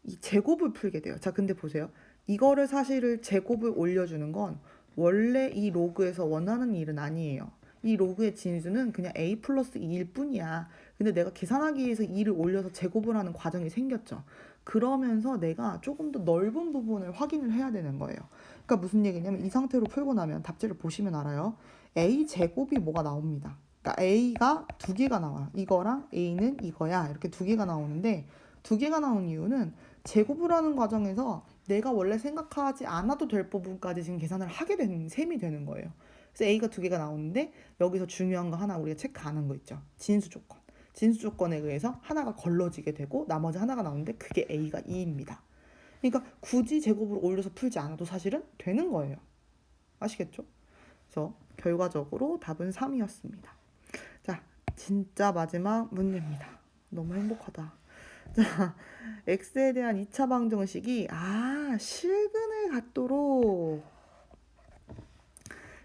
이 제곱을 풀게 돼요. 자, 근데 보세요. 이거를 사실을 제곱을 올려주는 건 원래 이 로그에서 원하는 일은 아니에요. 이 로그의 진수는 그냥 a 플러스 2일 뿐이야. 근데 내가 계산하기 위해서 2를 올려서 제곱을 하는 과정이 생겼죠. 그러면서 내가 조금 더 넓은 부분을 확인을 해야 되는 거예요. 그러니까 무슨 얘기냐면 이 상태로 풀고 나면 답지를 보시면 알아요. a 제곱이 뭐가 나옵니다. 그러니까 a가 두 개가 나와요. 이거랑 a는 이거야. 이렇게 두 개가 나오는데 두 개가 나온 이유는 제곱을 하는 과정에서 내가 원래 생각하지 않아도 될 부분까지 지금 계산을 하게 되는 셈이 되는 거예요. 그래서 a가 두 개가 나오는데 여기서 중요한 거 하나 우리가 체크하는 거 있죠. 진수 조건. 진수 조건에 의해서 하나가 걸러지게 되고 나머지 하나가 나오는데 그게 a가 2입니다. 그러니까 굳이 제곱으로 올려서 풀지 않아도 사실은 되는 거예요. 아시겠죠? 그래서 결과적으로 답은 3이었습니다. 자, 진짜 마지막 문제입니다. 너무 행복하다. 자, x에 대한 2차 방정식이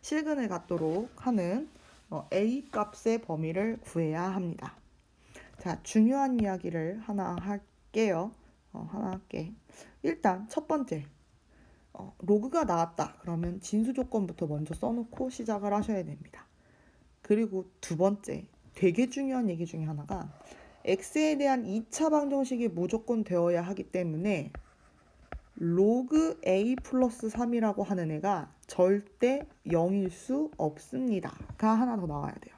실근을 갖도록 하는 a 값의 범위를 구해야 합니다. 자, 중요한 이야기를 하나 할게요. 하나 할게. 일단 첫 번째, 로그가 나왔다. 그러면 진수 조건부터 먼저 써놓고 시작을 하셔야 됩니다. 그리고 두 번째, 되게 중요한 얘기 중에 하나가 x에 대한 2차 방정식이 무조건 되어야 하기 때문에 로그 a 플러스 3이라고 하는 애가 절대 0일 수 없습니다. 가 하나 더 나와야 돼요.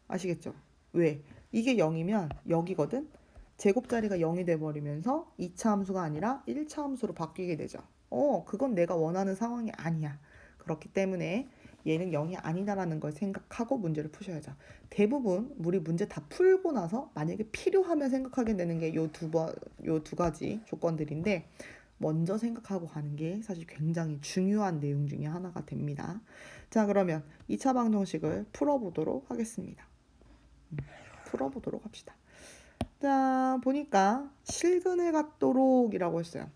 아시겠죠? 왜? 이게 0이면 여기거든? 제곱자리가 0이 돼버리면서 2차 함수가 아니라 1차 함수로 바뀌게 되죠. 그건 내가 원하는 상황이 아니야. 그렇기 때문에 얘는 0이 아니다라는 걸 생각하고 문제를 푸셔야죠. 대부분 우리 문제 다 풀고 나서 만약에 필요하면 생각하게 되는 게 요 두 가지 조건들인데 먼저 생각하고 가는 게 사실 굉장히 중요한 내용 중에 하나가 됩니다. 자, 그러면 2차 방정식을 풀어보도록 하겠습니다. 풀어보도록 합시다. 자, 보니까 실근을 갖도록 이라고 했어요.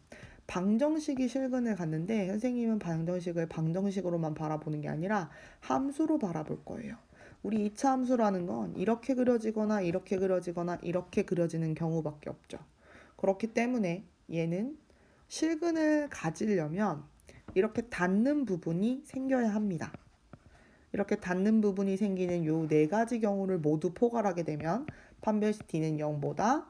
방정식이 실근을 갖는데 선생님은 방정식을 방정식으로만 바라보는 게 아니라 함수로 바라볼 거예요. 우리 2차 함수라는 건 이렇게 그려지거나 이렇게 그려지거나 이렇게 그려지는 경우밖에 없죠. 그렇기 때문에 얘는 실근을 가지려면 이렇게 닿는 부분이 생겨야 합니다. 이렇게 닿는 부분이 생기는 요 네 가지 경우를 모두 포괄하게 되면 판별식 D는 0보다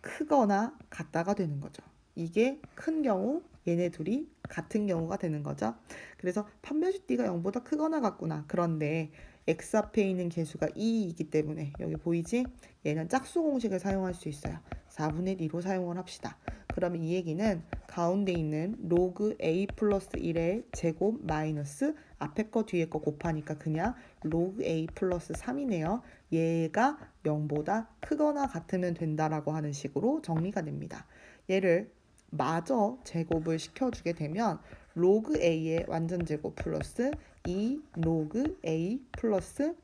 크거나 같다가 되는 거죠. 이게 큰 경우 얘네 둘이 같은 경우가 되는 거죠. 그래서 판별식 D가 0보다 크거나 같구나. 그런데 x 앞에 있는 개수가 2이기 때문에 여기 보이지? 얘는 짝수 공식을 사용할 수 있어요. 4분의 2로 사용을 합시다. 그러면 이 얘기는 가운데 있는 로그 a 플러스 1의 제곱 마이너스 앞에 거 뒤에 거 곱하니까 그냥 로그 a 플러스 3이네요. 얘가 0보다 크거나 같으면 된다라고 하는 식으로 정리가 됩니다. 얘를 마저 제곱을 시켜주게 되면 로그 a의 완전 제곱 플러스 2 로그 a 플러스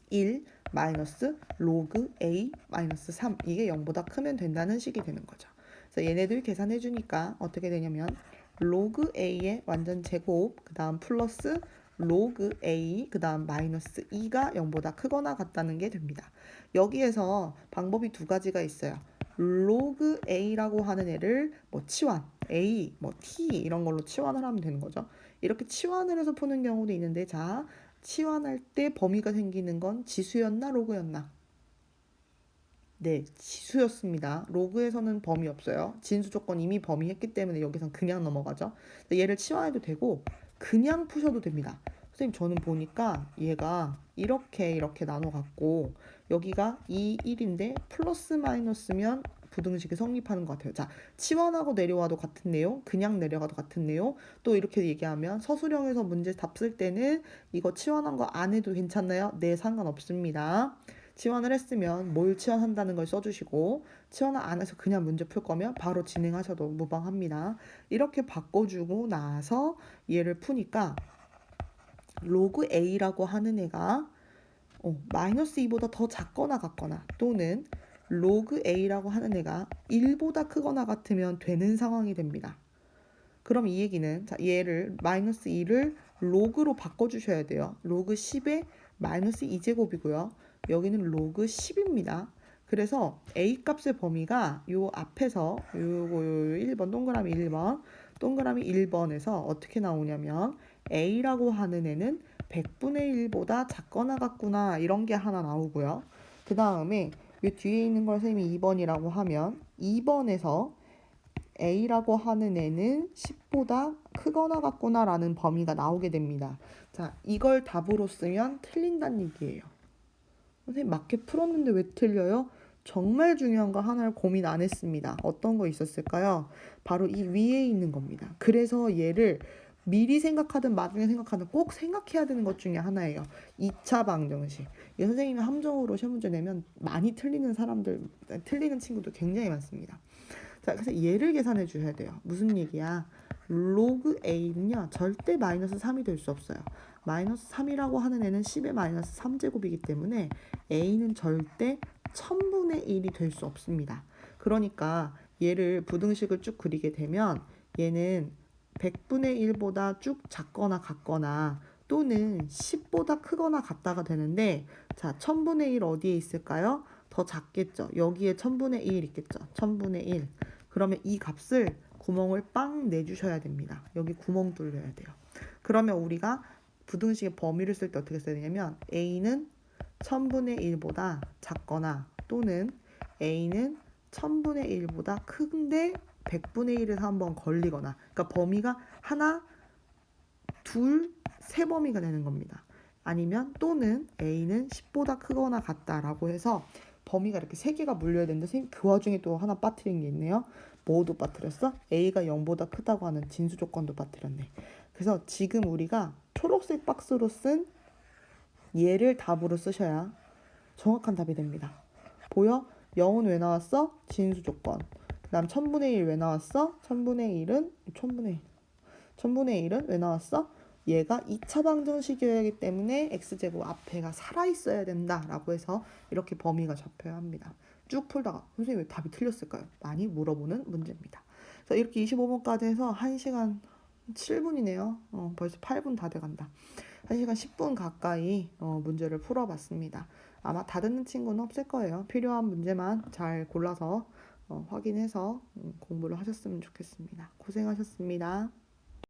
1 마이너스 로그 a 마이너스 3 이게 0보다 크면 된다는 식이 되는 거죠. 그래서 얘네들 계산해 주니까 어떻게 되냐면 로그 a의 완전 제곱 그 다음 플러스 로그 a 그 다음 마이너스 2가 0보다 크거나 같다는 게 됩니다. 여기에서 방법이 두 가지가 있어요. 로그 a라고 하는 애를 뭐 치환 a 뭐 t 이런 걸로 치환을 하면 되는 거죠. 이렇게 치환을 해서 푸는 경우도 있는데, 자, 치환할 때 범위가 생기는 건 지수였나 로그였나? 네, 지수였습니다. 로그에서는 범위 없어요. 진수 조건 이미 범위했기 때문에 여기선 그냥 넘어가죠. 얘를 치환해도 되고 그냥 푸셔도 됩니다. 선생님 저는 보니까 얘가 이렇게 나눠갖고 여기가 2, 1인데 플러스 마이너스면 부등식이 성립하는 것 같아요. 자, 치환하고 내려와도 같은 내용, 그냥 내려가도 같은 내용. 또 이렇게 얘기하면 서술형에서 문제 답 쓸 때는 이거 치환한 거 안 해도 괜찮나요? 네, 상관없습니다. 치환을 했으면 뭘 치환한다는 걸 써주시고, 치환을 안 해서 그냥 문제 풀 거면 바로 진행하셔도 무방합니다. 이렇게 바꿔주고 나서 얘를 푸니까 로그 A라고 하는 애가 마이너스 2보다 더 작거나 같거나, 또는 로그 A라고 하는 애가 1보다 크거나 같으면 되는 상황이 됩니다. 그럼 이 얘기는, 자, 얘를 마이너스 2를 로그로 바꿔주셔야 돼요. 로그 10에 마이너스 2제곱이고요. 여기는 로그 10입니다. 그래서 A 값의 범위가 요 앞에서 요거 1번 동그라미 1번 동그라미 1번에서 어떻게 나오냐면 A라고 하는 애는 100분의 1보다 작거나 같구나, 이런 게 하나 나오고요. 그 다음에 요 뒤에 있는 걸 선생님이 2번이라고 하면 2번에서 A라고 하는 애는 10보다 크거나 같구나 라는 범위가 나오게 됩니다. 자, 이걸 답으로 쓰면 틀린다는 얘기예요. 선생님 맞게 풀었는데 왜 틀려요? 정말 중요한 거 하나를 고민 안 했습니다. 어떤 거 있었을까요? 바로 이 위에 있는 겁니다. 그래서 얘를 미리 생각하든 나중에 생각하든 꼭 생각해야 되는 것 중에 하나예요. 2차 방정식. 이 선생님이 함정으로 시험 문제 내면 많이 틀리는 친구들 굉장히 많습니다. 자, 그래서 얘를 계산해 주셔야 돼요. 무슨 얘기야? 로그 A는요, 절대 마이너스 3이 될 수 없어요. 마이너스 3이라고 하는 애는 10의 마이너스 3제곱이기 때문에 A는 절대 1000분의 1이 될 수 없습니다. 그러니까 얘를 부등식을 쭉 그리게 되면 얘는 100분의 1보다 쭉 작거나 같거나, 또는 10보다 크거나 같다가 되는데, 자, 1000분의 1 어디에 있을까요? 더 작겠죠. 여기에 1000분의 1 있겠죠. 1000분의 1. 그러면 이 값을 구멍을 빵 내주셔야 됩니다. 여기 구멍 뚫려야 돼요. 그러면 우리가 부등식의 범위를 쓸 때 어떻게 써야 되냐면 A는 1000분의 1보다 작거나, 또는 A는 1000분의 1보다 큰데 100분의 1에서 한번 걸리거나, 그러니까 범위가 하나, 둘, 세 범위가 되는 겁니다. 아니면 또는 A는 10보다 크거나 같다라고 해서 범위가 이렇게 세 개가 물려야 되는데, 선생님 그 와중에 또 하나 빠뜨린 게 있네요. 뭐도 빠뜨렸어? A가 0보다 크다고 하는 진수 조건도 빠뜨렸네. 그래서 지금 우리가 초록색 박스로 쓴 얘를 답으로 쓰셔야 정확한 답이 됩니다. 보여? 0은 왜 나왔어? 진수 조건. 그 다음 1000분의 1 왜 나왔어? 1000분의 1은 왜 나왔어? 얘가 2차 방정식이어야 하기 때문에 x제곱 앞에가 살아있어야 된다라고 해서 이렇게 범위가 잡혀야 합니다. 쭉 풀다가 선생님 왜 답이 틀렸을까요? 많이 물어보는 문제입니다. 자, 이렇게 25번까지 해서 1시간 7분이네요. 벌써 8분 다 돼간다. 1시간 10분 가까이 문제를 풀어봤습니다. 아마 다 듣는 친구는 없을 거예요. 필요한 문제만 잘 골라서 확인해서 공부를 하셨으면 좋겠습니다. 고생하셨습니다.